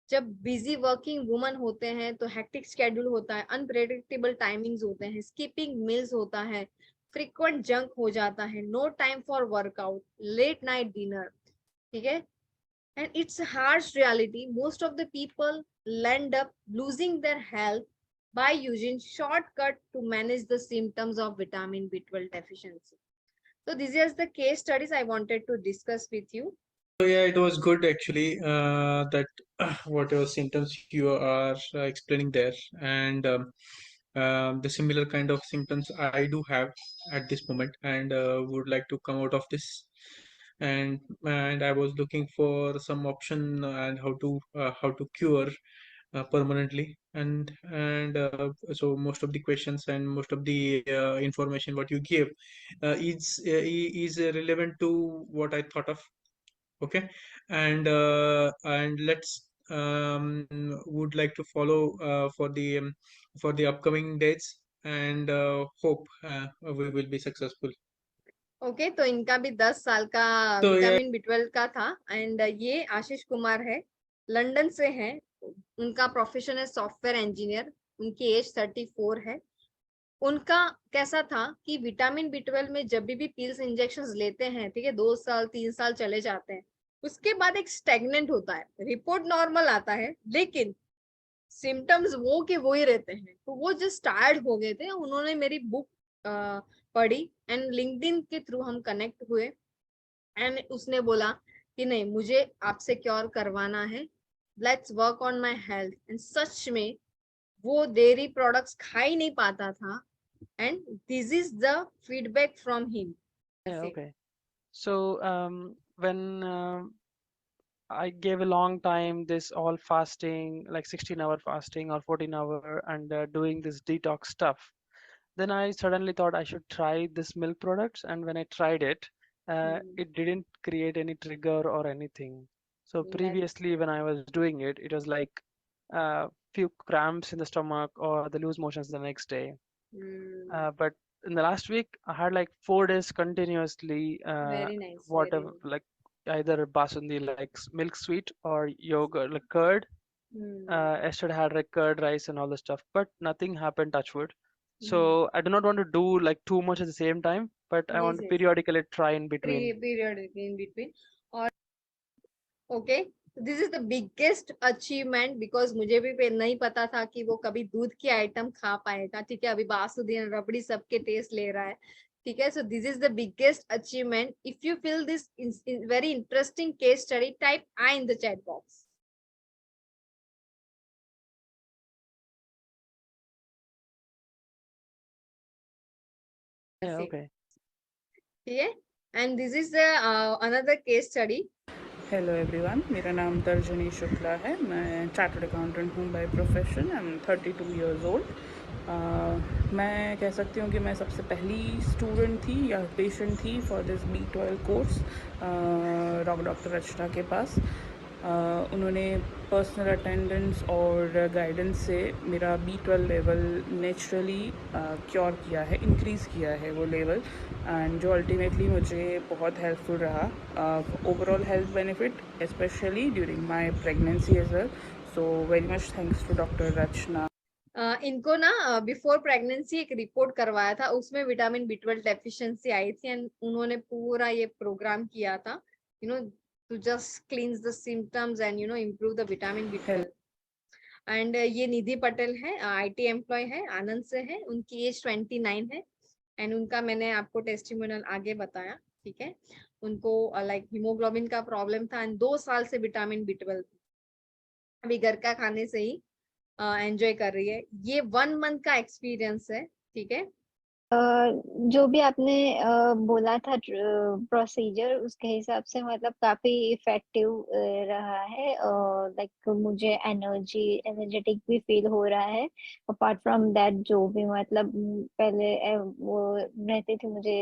जब busy working woman होते हैं तो hectic schedule होता है, unpredictable timings होते हैं, skipping meals होता है, फ्रीक्वेंट जंक हो जाता है, no time for workout, late night dinner. ठीक है, and it's harsh reality. Most of the people land up losing their health by using shortcut to manage the symptoms of vitamin B12 deficiency. So this is the case studies I wanted to discuss with you. So yeah, it was good actually that whatever symptoms you are explaining there, and the similar kind of symptoms I do have at this moment, and would like to come out of this, and I was looking for some option and how to cure permanently, and so most of the questions and most of the information what you give is relevant to what I thought of. Okay, and let's would like to follow for the upcoming dates, and hope we will be successful. Okay तो इनका भी 10 साल का तो ये vitamin B12 का था. And ये आशीष कुमार है, लंदन से है, उनका प्रोफेशन है सॉफ्टवेयर इंजीनियर, उनकी एज 34 है. उनका कैसा था कि विटामिन B12 में जब भी पिल्स इंजेक्शंस लेते हैं, ठीक है, 2 साल 3 साल चले जाते हैं, उसके बाद एक स्टेगनेंट होता है, रिपोर्ट नॉर्मल आता है, लेकिन सिम्टम्स वो के वो ही रहते हैं. तो वो जस्ट टायर्ड हो गए थे. उन्होंने मेरी बुक पढ़ी एंड लिंक्डइन के थ्रू हम कनेक्ट हुए, एंड उसने बोला कि नहीं, मुझे आपसे क्योर करवाना है, let's work on my health. And such में वो डेयरी प्रोडक्ट्स खा ही नहीं पाता था, and this is the feedback from him. Yeah, okay. So when I gave a long time this all fasting, like 16-hour fasting or 14-hour, and doing this detox stuff, then I suddenly thought I should try this milk products. And when I tried it, it didn't create any trigger or anything. So previously when I was doing it, it was like few cramps in the stomach or the loose motions the next day. But in the last week I had like 4 days continuously Very nice. whatever, like either basundi, like milk sweet, or yogurt, like curd. Yesterday I had like curd rice and all the stuff, but nothing happened, touch wood. So I do not want to do like too much at the same time, but I want to periodically try in between. Periodically in between. और okay, this is the biggest achievement, because मुझे भी नहीं पता था कि वो कभी दूध की आइटम खा पाएगा. ठीक है, अभी बासुदीन रबड़ी सबके टेस्ट ले रहा है. ठीक है, so this is the biggest achievement. If you feel this very interesting case study, type I in the chat box. Yeah, okay. Yeah, and this is the another case study. Hello everyone, मेरा नाम तर्जनी शुक्ला है. मैं chartered accountant हूँ by profession. I am 32 years old. मैं कह सकती हूँ कि मैं सबसे पहली स्टूडेंट थी या पेशेंट थी for this B12 course doctor Rachna के पास. उन्होंने पर्सनल अटेंडेंस और गाइडेंस से मेरा B12 लेवल नेचुरली क्योर किया है, इंक्रीज़ किया है वो लेवल, एंड जो अल्टीमेटली मुझे बहुत हेल्पफुल रहा overall health benefit specially during my pregnancy as well. So very much thanks to doctor Rachna. इनको ना बिफोर प्रेगनेंसी एक रिपोर्ट करवाया था, उसमें विटामिन B12 डेफिशिएंसी आई थी एंड उन्होंने पूरा ये प्रोग्राम किया था, you know, to just cleanse the symptoms and you know improve the vitamin B12. And ये निधि पटेल है, IT एम्प्लॉय है, आनंद से है, उनकी एज 29 है एंड उनका मैंने आपको टेस्टिमोनियल आगे बताया, ठीक है. उनको लाइक हीमोग्लोबिन का प्रॉब्लम था एंड 2 साल से विटामिन B12 अभी घर का खाने से ही एंजॉय कर रही है. ये 1 मंथ का एक्सपीरियंस है, ठीक है. जो भी आपने बोला था प्रोसीजर, उसके हिसाब से मतलब काफी इफेक्टिव रहा है. लाइक मुझे एनर्जेटिक भी फील हो रहा है. अपार्ट फ्रॉम दैट जो भी मतलब पहले वो रहती थी मुझे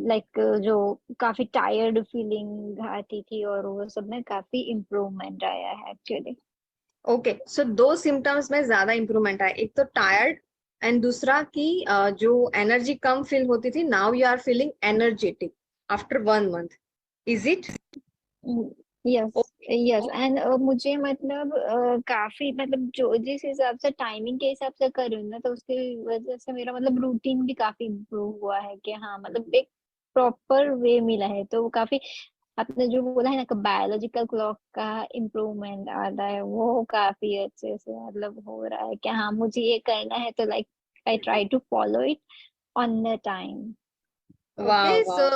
लाइक जो काफी टायर्ड फीलिंग आती थी और वो सब में काफी इम्प्रूवमेंट आया है एक्चुअली. ओके, सो 2 सिम्टम्स में ज्यादा इम्प्रूवमेंट आया, एक तो टायर्ड एंड दूसरा की जो एनर्जी कम फील होती थी, now you are feeling energetic after 1 month. Is it? Yes yes. And मुझे मतलब काफी मतलब जो जिस हिसाब से टाइमिंग के हिसाब से कर रही हूँ ना, तो उसकी वजह से मेरा मतलब रूटीन भी काफी इम्प्रूव हुआ है कि हाँ मतलब एक प्रॉपर वे मिला है. तो काफी आपने जो बोला है ना कि बायोलॉजिकल क्लॉक का इम्प्रूवमेंट आ रहा है, वो काफी अच्छे से मतलब हो रहा है कि हाँ मुझे ये करना है, तो like I try to follow it on the time. Okay, so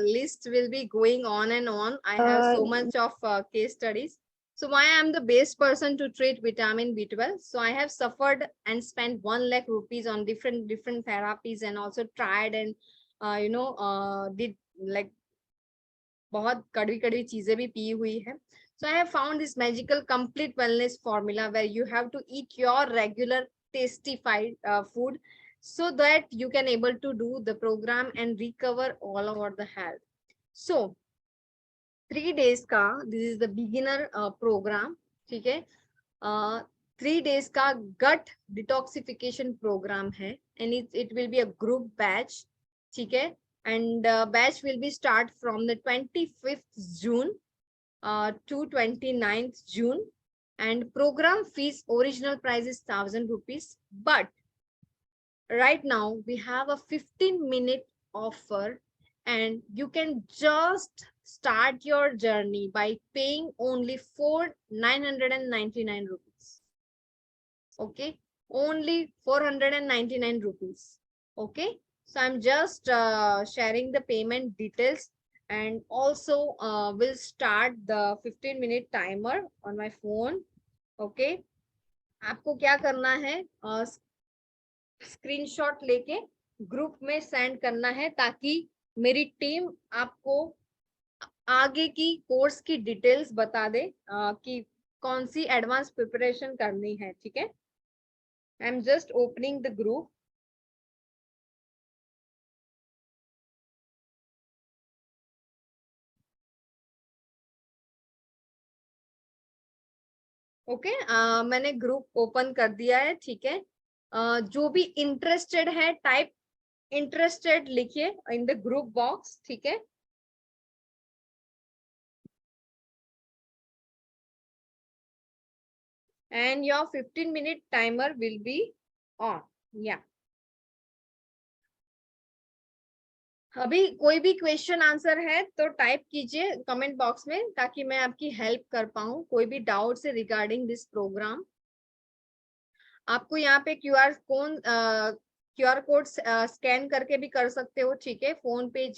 list will be going on and on. I have so much of case studies. So why I am the best person to treat vitamin B12? So I have suffered and spent 1 lakh rupees on different therapies and also tried and did like बहुत कड़वी चीजें भी P हुई है. So I have found this magical complete wellness formula where you have to eat your regular tasty food so that you can able to do the program and recover all over the health. So 3 days का this is the beginner program, ठीक है. 3 days का gut detoxification program है and it will be a group batch, ठीक है. And batch will be start from the 25th June to 29th June, and program fees original price is 1,000 rupees, but right now we have a 15-minute offer and you can just start your journey by paying only 999 rupees. Okay, only 499 rupees. Okay, so I'm just sharing the payment details and also will start the 15-minute timer on my phone. Okay, आपको क्या करना है, screenshot लेके group में send करना है ताकि मेरी टीम आपको आगे की कोर्स की डिटेल्स बता दे कि कौन सी एडवांस प्रिपरेशन करनी है, ठीक है. I am just opening the group. Okay, मैंने ग्रुप ओपन कर दिया है, ठीक है. जो भी इंटरेस्टेड है टाइप इंटरेस्टेड लिखिए इन द ग्रुप बॉक्स, ठीक है. And your 15-minute timer will be on. Yeah. अभी कोई भी क्वेश्चन आंसर है तो टाइप कीजिए कमेंट बॉक्स में ताकि मैं आपकी हेल्प कर पाऊं. कोई भी डाउट से रिगार्डिंग दिस प्रोग्राम, आपको यहाँ पे क्यूआर कोड स्कैन करके भी कर सकते हो, ठीक है. PhonePe,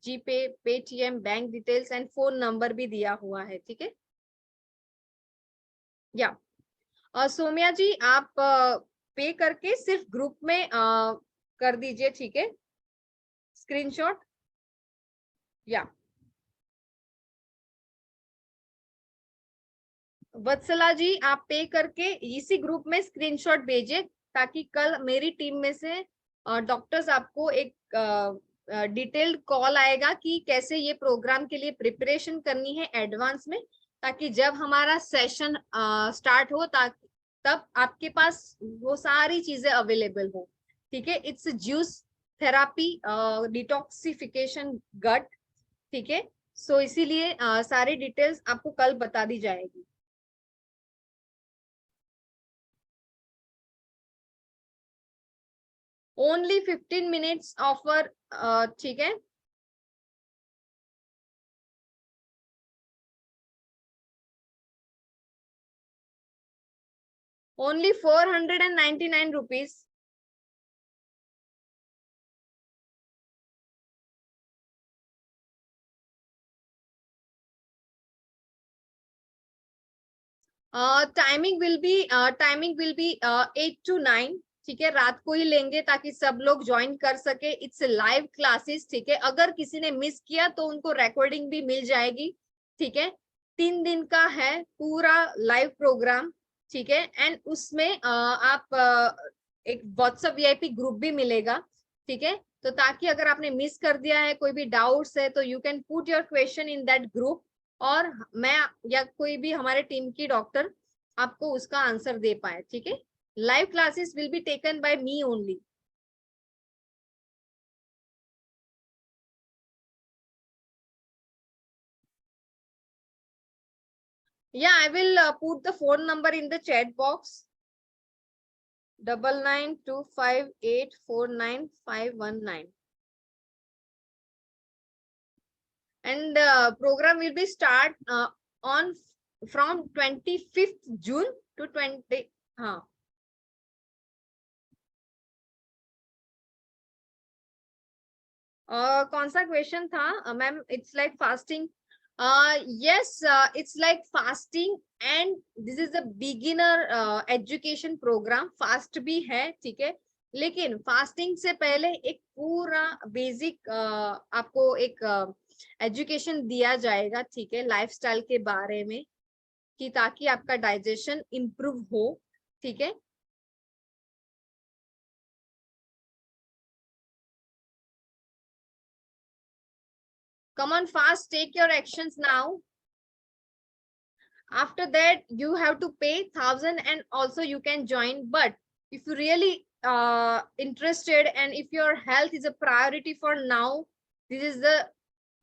GPay, Paytm, bank details and phone number भी दिया हुआ है, ठीक है. या सौम्या जी, आप पे करके सिर्फ ग्रुप में कर दीजिए, ठीक है, स्क्रीनशॉट. या वत्सला जी, आप पे करके इसी ग्रुप में स्क्रीनशॉट भेजिए ताकि कल मेरी टीम में से डॉक्टर्स आपको एक डिटेल्ड कॉल आएगा कि कैसे ये प्रोग्राम के लिए प्रिपरेशन करनी है एडवांस में ताकि जब हमारा सेशन स्टार्ट हो तब आपके पास वो सारी चीजें अवेलेबल हो। ठीक है, इट्स जूस थेरापी, डिटॉक्सिफिकेशन गट। ठीक है, सो इसीलिए सारी डिटेल्स आपको कल बता दी जाएगी। Only 15 minutes offer. ठीक है, only 499 rupees. Timing will be 8 to 9। ठीक है, रात को ही लेंगे ताकि सब लोग ज्वाइन कर सके। It's live classes. ठीक है, अगर किसी ने मिस किया तो उनको रिकॉर्डिंग भी मिल जाएगी। ठीक है, 3 दिन का है पूरा लाइव प्रोग्राम। ठीक है, एंड उसमें आप एक व्हाट्सएप वीआईपी ग्रुप भी मिलेगा। ठीक है, तो ताकि अगर आपने मिस कर दिया है, कोई भी डाउट्स है, तो you can put your question in that group, और मैं या कोई भी हमारे टीम की डॉक्टर आपको उसका आंसर दे पाए। ठीक है, live classes will be taken by me only. Yeah, I will put the phone number in the chat box. 9925849519, and program will be start on from 25th June to 20। हाँ, कौन सा question था ma'am? It's like fasting. yes, it's like fasting and this is a beginner education program। Fast भी है, ठीक है, लेकिन fasting से पहले एक पूरा बेसिक आपको एक एजुकेशन दिया जाएगा। ठीक है, लाइफस्टाइल के बारे में, कि ताकि आपका डाइजेशन इम्प्रूव हो। ठीक है, come on fast, take your actions now। After that you have to pay 1,000 and also you can join, but if you really interested and if your health is a priority for now, this is the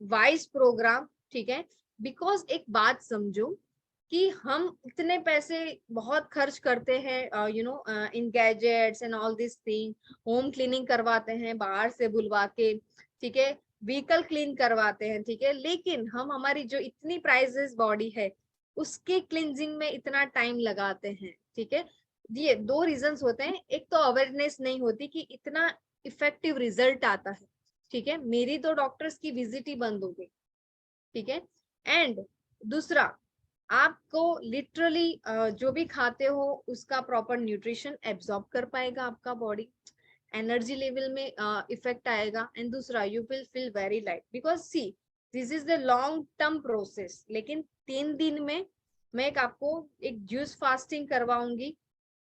wise program। ठीक है, because एक बात समझो कि हम इतने पैसे बहुत खर्च करते हैं you know in gadgets and all this thing, home cleaning करवाते हैं बाहर से बुलवा के। ठीक है, व्हीकल क्लीन करवाते हैं। ठीक है, लेकिन हम हमारी जो इतनी प्राइजेस बॉडी है उसके क्लींजिंग में इतना टाइम लगाते हैं। ठीक है, ये 2 रीजंस होते हैं। एक तो अवेयरनेस नहीं होती कि इतना इफेक्टिव रिजल्ट आता है। ठीक है, मेरी तो डॉक्टर्स की विजिट ही बंद हो गई। ठीक है, एंड दूसरा, आपको लिटरली जो भी खाते हो उसका प्रॉपर न्यूट्रिशन एब्जॉर्ब कर पाएगा आपका बॉडी, एनर्जी लेवल में इफेक्ट आएगा, एंड दूसरा you will feel very light, because see this is the long term process. लेकिन 3 दिन में मैं आपको एक जूस फास्टिंग करवाऊंगी,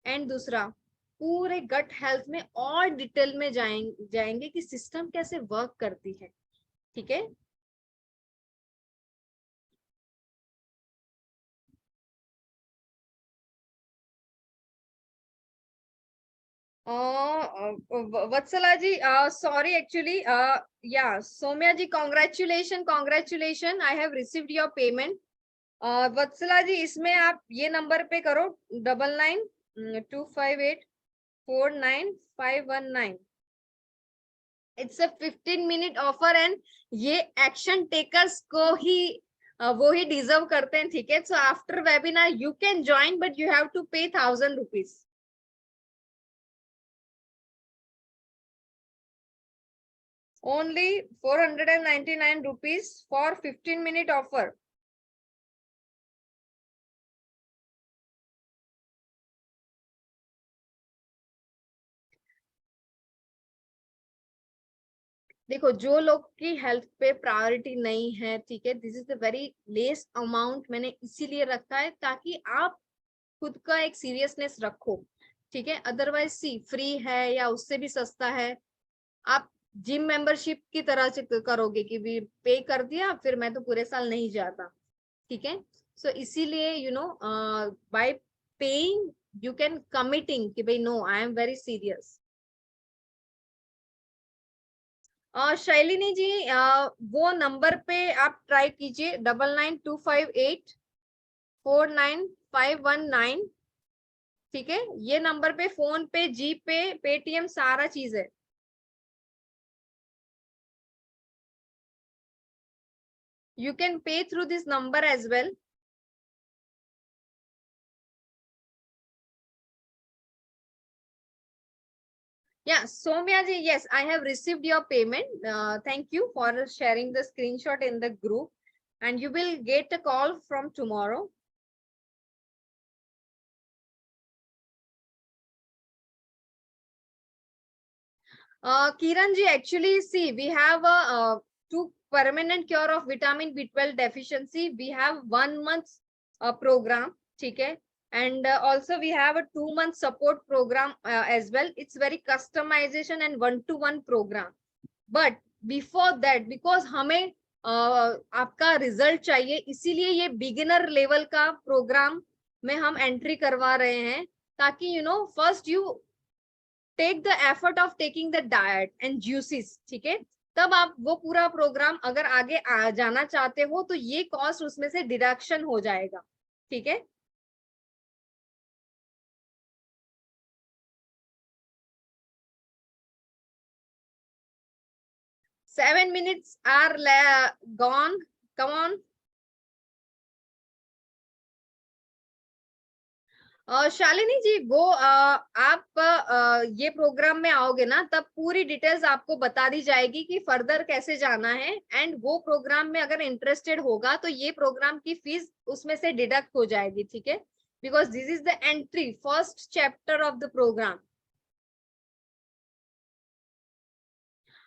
एंड दूसरा पूरे गट हेल्थ में और डिटेल में जाएंगे कि सिस्टम कैसे वर्क करती है। ठीक है, वत्सला जी, sorry actually, yeah Saumya ji, congratulation, I have received your payment. Vatsala ji, इसमें आप ये नंबर पे करो 9925849519। It's a 15 minute offer, and ये एक्शन टेकर्स को ही वो ही डिजर्व करते हैं। ठीक है, so after webinar you can join, but you have to pay 1,000 rupees. Only 499 rupees for 15-minute offer। देखो, जो लोग की हेल्थ पे प्रायोरिटी नहीं है, ठीक है, this is the very less amount मैंने इसीलिए रखा है ताकि आप खुद का एक सीरियसनेस रखो। ठीक है, अदरवाइज सी फ्री है या उससे भी सस्ता है। आप जिम मेंबरशिप की तरह से करोगे कि भी पे कर दिया, फिर मैं तो पूरे साल नहीं जाता। ठीक है, सो इसीलिए by paying you can committing कि भाई no I am very serious. Shailini ji वो नंबर पे आप ट्राई कीजिए 9925849519। ठीक है, ये नंबर पे फोन पे, जी पे, पेटीएम सारा चीज है। You can pay through this number as well. Yeah, Soumya ji, yes, I have received your payment. Thank you for sharing the screenshot in the group, and you will get a call from tomorrow. Kiran ji, actually, see, we have two permanent cure of vitamin B12 deficiency. We have 1 month program, okay? And also we have a 2 month support program as well. It's very customization and one-to-one program. But before that because हमें आपका result चाहिए, इसीलिए ये beginner level का programme में हम entry करवा रहे हैं, ताकि first you take the effort of taking the diet and juices, ठीक है, तब आप वो पूरा प्रोग्राम अगर आगे जाना चाहते हो तो ये कॉस्ट उसमें से डिडक्शन हो जाएगा। ठीक है, 7 minutes are gone. Come on. Shalini जी, वो आप ये प्रोग्राम में आओगे ना, तब पूरी डिटेल्स आपको बता दी जाएगी कि फर्दर कैसे जाना है। एंड वो प्रोग्राम में अगर इंटरेस्टेड होगा तो ये प्रोग्राम की फीस उसमें से डिडक्ट हो जाएगी। ठीक है, because this is the entry first chapter of the program.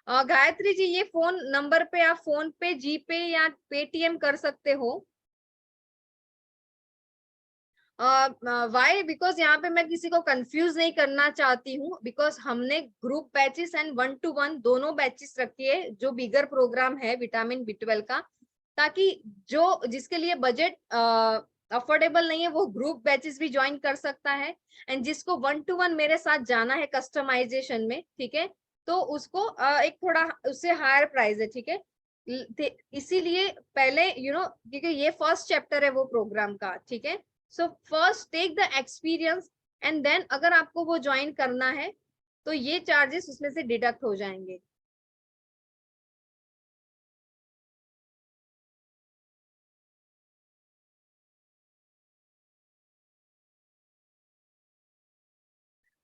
Gayatri ji, ये फोन नंबर पे आप फोन पे, जी पे या पेटीएम कर सकते हो। वाई बिकॉज यहाँ पे मैं किसी को कंफ्यूज नहीं करना चाहती हूँ, बिकॉज हमने ग्रुप बैचेस एंड 1-to-1 दोनों बैचेस रखी है, जो बिगर प्रोग्राम है विटामिन B12 का, ताकि जो जिसके लिए बजट अफोर्डेबल नहीं है वो ग्रुप बैचेस भी ज्वाइन कर सकता है, एंड जिसको 1-to-1 मेरे साथ जाना है कस्टमाइजेशन में, ठीक है, तो उसको एक थोड़ा उससे हायर प्राइस है। ठीक है, इसीलिए पहले क्योंकि ये फर्स्ट चैप्टर है वो प्रोग्राम का। ठीक है, so first take the experience and then अगर आपको वो ज्वाइन करना है तो ये चार्जेस उसमें से डिडक्ट हो जाएंगे।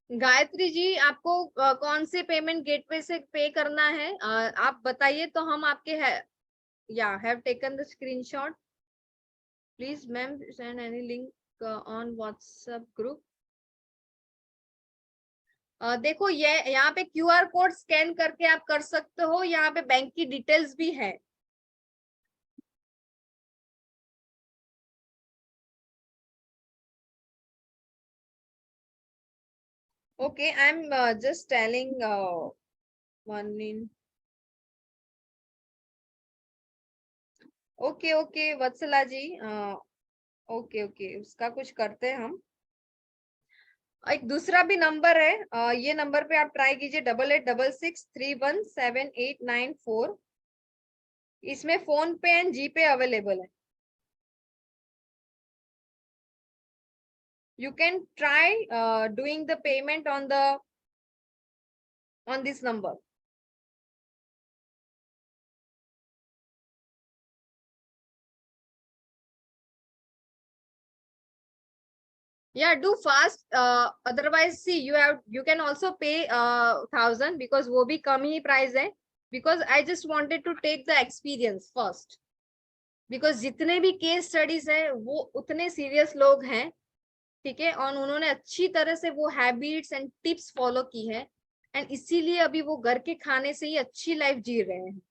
गायत्री जी, आपको कौन से पेमेंट गेटवे से पे करना है आप बताइए, तो हम आपके have taken the screenshot. Please ma'am send any link on WhatsApp group. देखो, ये यहाँ पे QR कोड स्कैन करके आप कर सकते हो, यहाँ पे बैंक की डिटेल्स भी है। Okay, I'm just telling one in. Okay okay Vatsala ji, okay okay, उसका कुछ करते हैं हम। एक दूसरा भी नंबर है, ये नंबर पे आप ट्राई कीजिए 8866317894। इसमें फोन पे एंड जी पे अवेलेबल है। You can try doing the payment on this number. Yeah, do fast. Otherwise, see, you can also pay 1,000 because वो भी कम ही price है. Because I just wanted to take the experience first. Because जितने भी case studies है वो उतने serious लोग हैं, ठीक है, और उन्होंने अच्छी तरह से वो हैबिट्स एंड टिप्स फॉलो की है, एंड इसीलिए अभी वो घर के खाने से ही अच्छी लाइफ जी रहे हैं।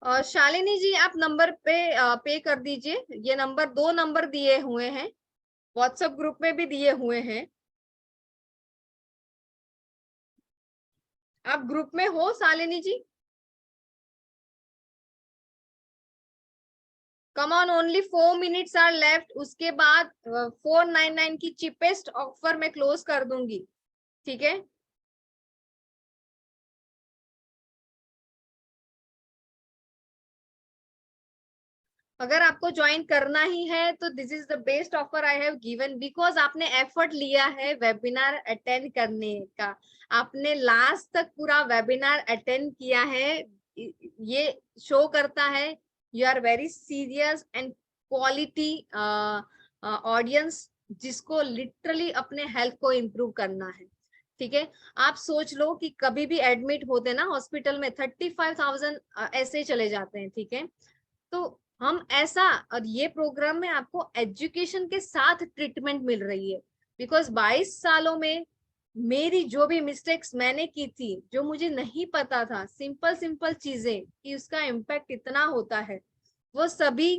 शालिनी जी आप नंबर पे पे कर दीजिए। ये नंबर, 2 नंबर दिए हुए हैं, व्हाट्सएप ग्रुप में भी दिए हुए हैं। आप ग्रुप में हो Shalini ji? Come on, only 4 minutes are left. उसके बाद 499 की चीपेस्ट ऑफर मैं क्लोज कर दूंगी, ठीक है? अगर आपको ज्वाइन करना ही है तो this is the best offer I have given, because आपने एफर्ट लिया है वेबिनार अटेंड करने का। आपने लास्ट तक पूरा वेबिनार अटेंड किया है। ये शो करता है you are very serious and quality audience, जिसको लिटरली अपने हेल्थ को इम्प्रूव करना है, ठीक है? आप सोच लो कि कभी भी एडमिट होते ना हॉस्पिटल में 35,000 ऐसे चले जाते हैं, ठीक है? तो हम ऐसा, और ये प्रोग्राम में आपको एजुकेशन के साथ ट्रीटमेंट मिल रही है। बिकॉज 22 सालों में मेरी जो भी मिस्टेक्स मैंने की थी, जो मुझे नहीं पता था, सिंपल सिंपल चीजें कि उसका इम्पैक्ट इतना होता है, वो सभी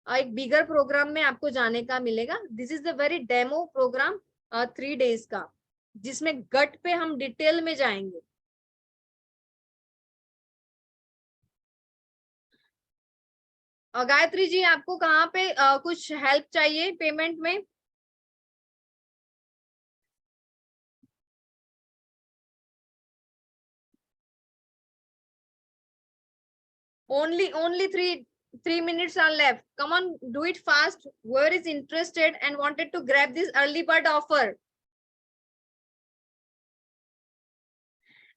एक बिगर प्रोग्राम में आपको जाने का मिलेगा। This is the very demo program 3 days का, जिसमें गट पे हम डिटेल में जाएंगे। गायत्री जी आपको कहाँ पे कुछ हेल्प चाहिए पेमेंट में? Only 3 minutes are left. Come on, do it fast. Whoever is interested and wanted to grab this early bird offer.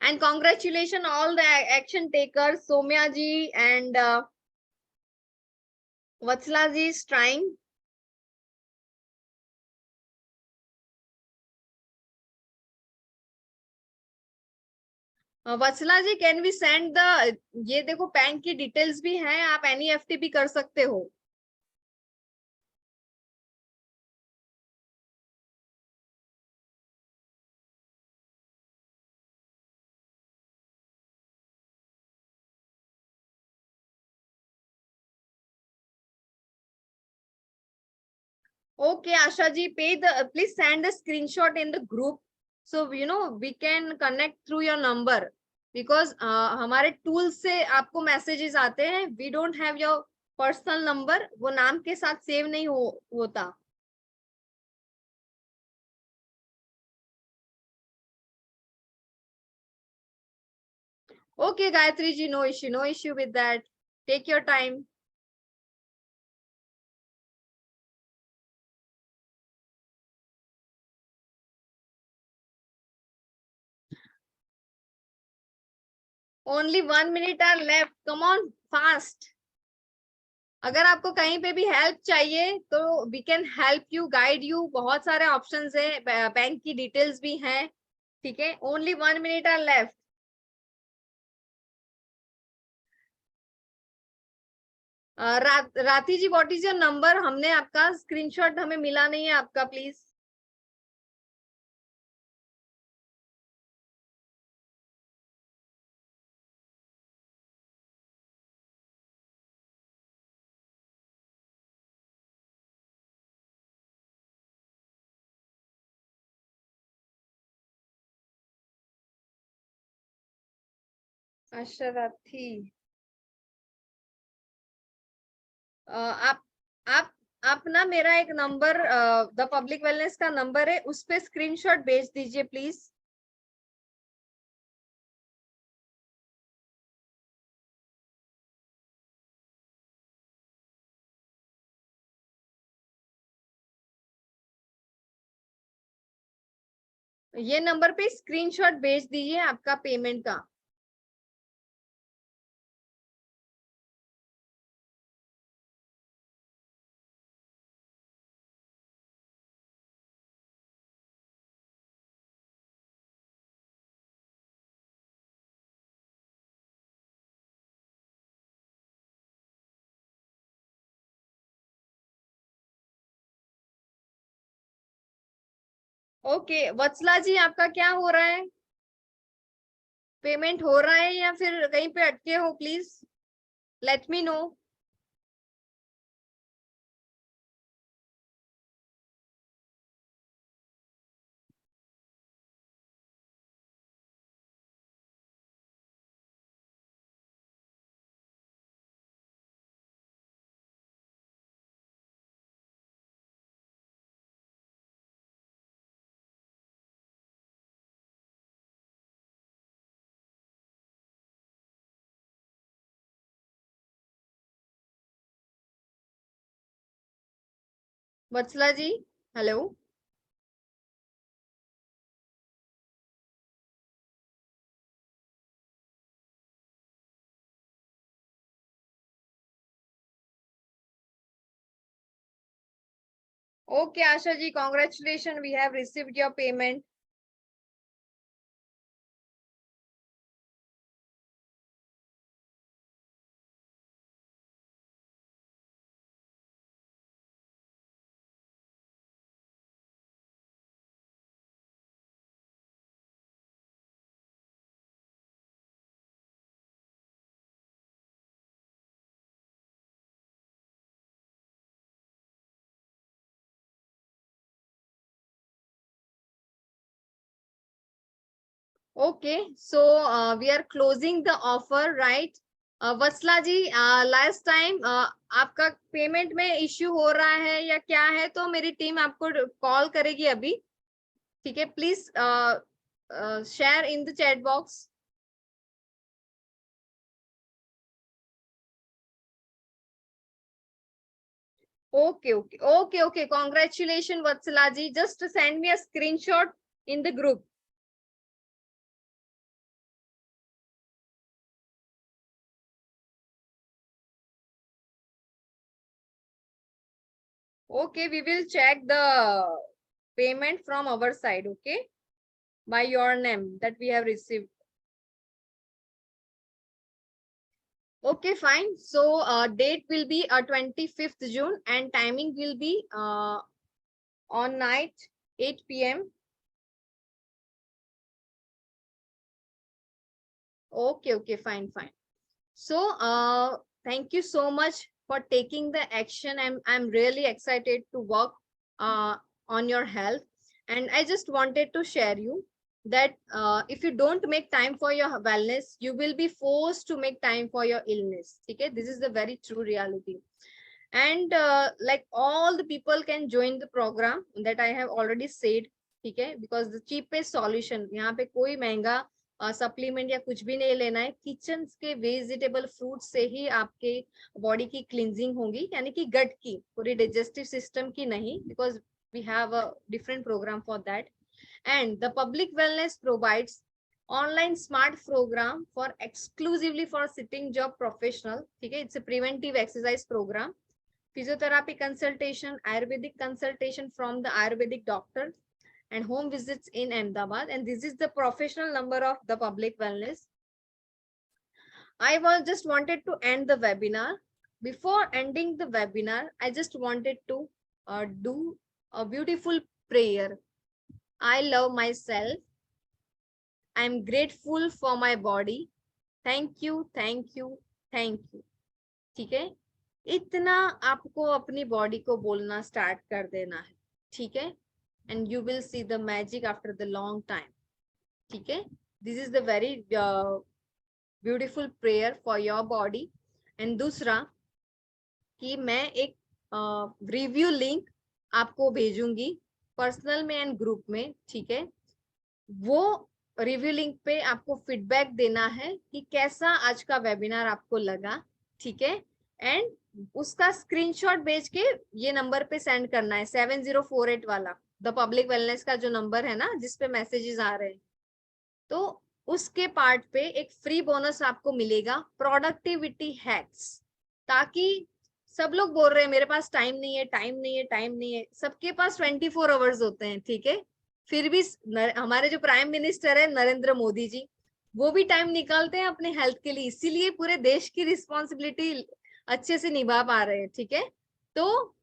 And congratulations all the action takers. Somya ji and Vatsala ji is trying. Vatsala ji can we send the, ये देखो bank की details भी हैं, आप NEFT भी कर सकते हो। Okay, Asha ji, please send a screenshot in the group, so we can connect through your number, because हमारे टूल से आपको मैसेजेस आते हैं। We don't have your personal number, वो नाम के साथ सेव नहीं होता। Okay, Gayatri ji, no issue with that. Take your time. Only 1 minute are left. Come on, fast. अगर आपको कहीं पे भी हेल्प चाहिए तो we can help you, guide you. बहुत सारे ऑप्शंस है, बैंक की डिटेल्स भी हैं, ठीक है? Only 1 minute are left. Rati ji, what is your number? हमने आपका स्क्रीनशॉट हमें मिला नहीं है आपका, प्लीज। अच्छा राठी, आप आप आप ना मेरा एक नंबर, द पब्लिक वेलनेस का नंबर है, उस पे स्क्रीनशॉट भेज दीजिए प्लीज। ये नंबर पे स्क्रीनशॉट भेज दीजिए आपका पेमेंट का। ओके, वत्सला जी आपका क्या हो रहा है? पेमेंट हो रहा है या फिर कहीं पे अटके हो? Please Let me know. Vatsala ji, hello. Okay, Asha ji, congratulations. We have received your payment. Okay, so we are closing the offer, right? Vatsala ji, last time आपका पेमेंट में इश्यू हो रहा है या क्या है, तो मेरी टीम आपको कॉल करेगी अभी. ठीक है, please share in the chat box. Okay, okay, okay, okay. Congratulations, Vatsala ji. Just send me a screenshot in the group. Okay, we will check the payment from our side, okay? By your name that we have received. Okay, fine. So date will be 25th June and timing will be on night 8 p.m. Okay, okay, fine, fine. So thank you so much for taking the action. I'm really excited to work on your health. And I just wanted to share you that if you don't make time for your wellness, you will be forced to make time for your illness. Okay, this is the very true reality. And like all the people can join the program that I have already said. Okay, because the cheapest solution, यहाँ पे कोई महंगा supplement या कुछ भी नहीं लेना है. किचन के वेजिटेबल फ्रूट से ही आपके बॉडी की क्लींजिंग होगी, यानी कि गट की, पूरी डाइजेस्टिव सिस्टम की नहीं, because we have a different program for that. And the public wellness provides online smart program for exclusively for sitting job professional. Okay, it's a preventive exercise program, physiotherapy consultation, Ayurvedic consultation from the Ayurvedic doctor, and home visits in Ahmedabad. And this is the professional number of the public wellness. I was just wanted to end the webinar. Before ending the webinar, I just wanted to do a beautiful prayer. I love myself. I'm grateful for my body. Thank you, thank you, thank you. ठीक है, इतना आपको अपनी body को बोलना start कर देना है. ठीक है, and you will see the magic after the long time. ठीक है, this is the very beautiful prayer for your body. And दूसरा कि मैं एक रिव्यू लिंक आपको भेजूंगी पर्सनल में एंड ग्रुप में. ठीक है, वो रिव्यू लिंक पे आपको फीडबैक देना है कि कैसा आज का वेबिनार आपको लगा. ठीक है, एंड उसका स्क्रीनशॉट भेज के ये नंबर पे सेंड करना है, 7048 वाला, द पब्लिक वेलनेस का जो नंबर है ना, जिसपे मैसेजेस आ रहे हैं. तो उसके पार्ट पे एक फ्री बोनस आपको मिलेगा, प्रोडक्टिविटी हैक्स. ताकि सब लोग बोल रहे हैं मेरे पास टाइम नहीं है, टाइम नहीं है, टाइम नहीं है. सबके पास 24 आवर्स होते हैं. ठीक है, फिर भी हमारे जो प्राइम मिनिस्टर है नरेंद्र मोदी जी, वो भी टाइम निकालते हैं अपने हेल्थ के लिए, इसीलिए पूरे देश की रिस्पॉन्सिबिलिटी अच्छे से निभा पा रहे हैं. ठीक है, तो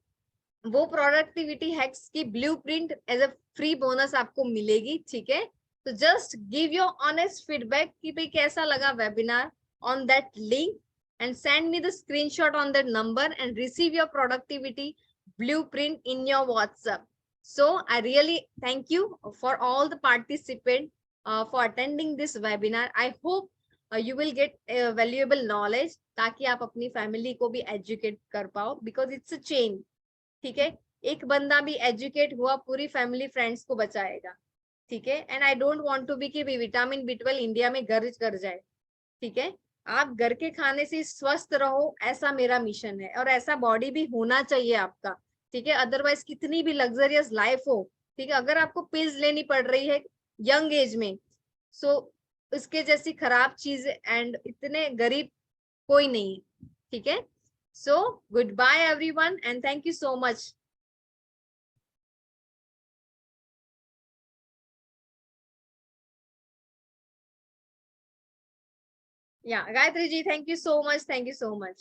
वो प्रोडक्टिविटी हैक्स की blueprint as a free bonus आपको मिलेगी. ठीक है, तो just give your honest feedback कि भाई कैसा लगा webinar on that link, and send me the screenshot on that number and receive your productivity blueprint in your WhatsApp. So I really thank you for all the participants for attending this webinar. I hope you will get valuable knowledge ताकि आप अपनी family को भी educate कर पाओ, because it's a chain. ठीक है, एक बंदा भी एजुकेट हुआ पूरी फैमिली फ्रेंड्स को बचाएगा. ठीक है, and I don't want to be कि विटामिन B12 इंडिया में गर्ज कर जाए. ठीक है, आप घर के खाने से स्वस्थ रहो, ऐसा मेरा मिशन है, और ऐसा बॉडी भी होना चाहिए आपका. ठीक है, अदरवाइज कितनी भी लग्जरियस लाइफ हो, ठीक है, अगर आपको पिल्स लेनी पड़ रही है यंग एज में, सो इसके जैसी खराब चीज एंड इतने गरीब कोई नहीं है. ठीक है, so goodbye everyone and thank you so much. Yeah, Gayatri ji, thank you so much. Thank you so much.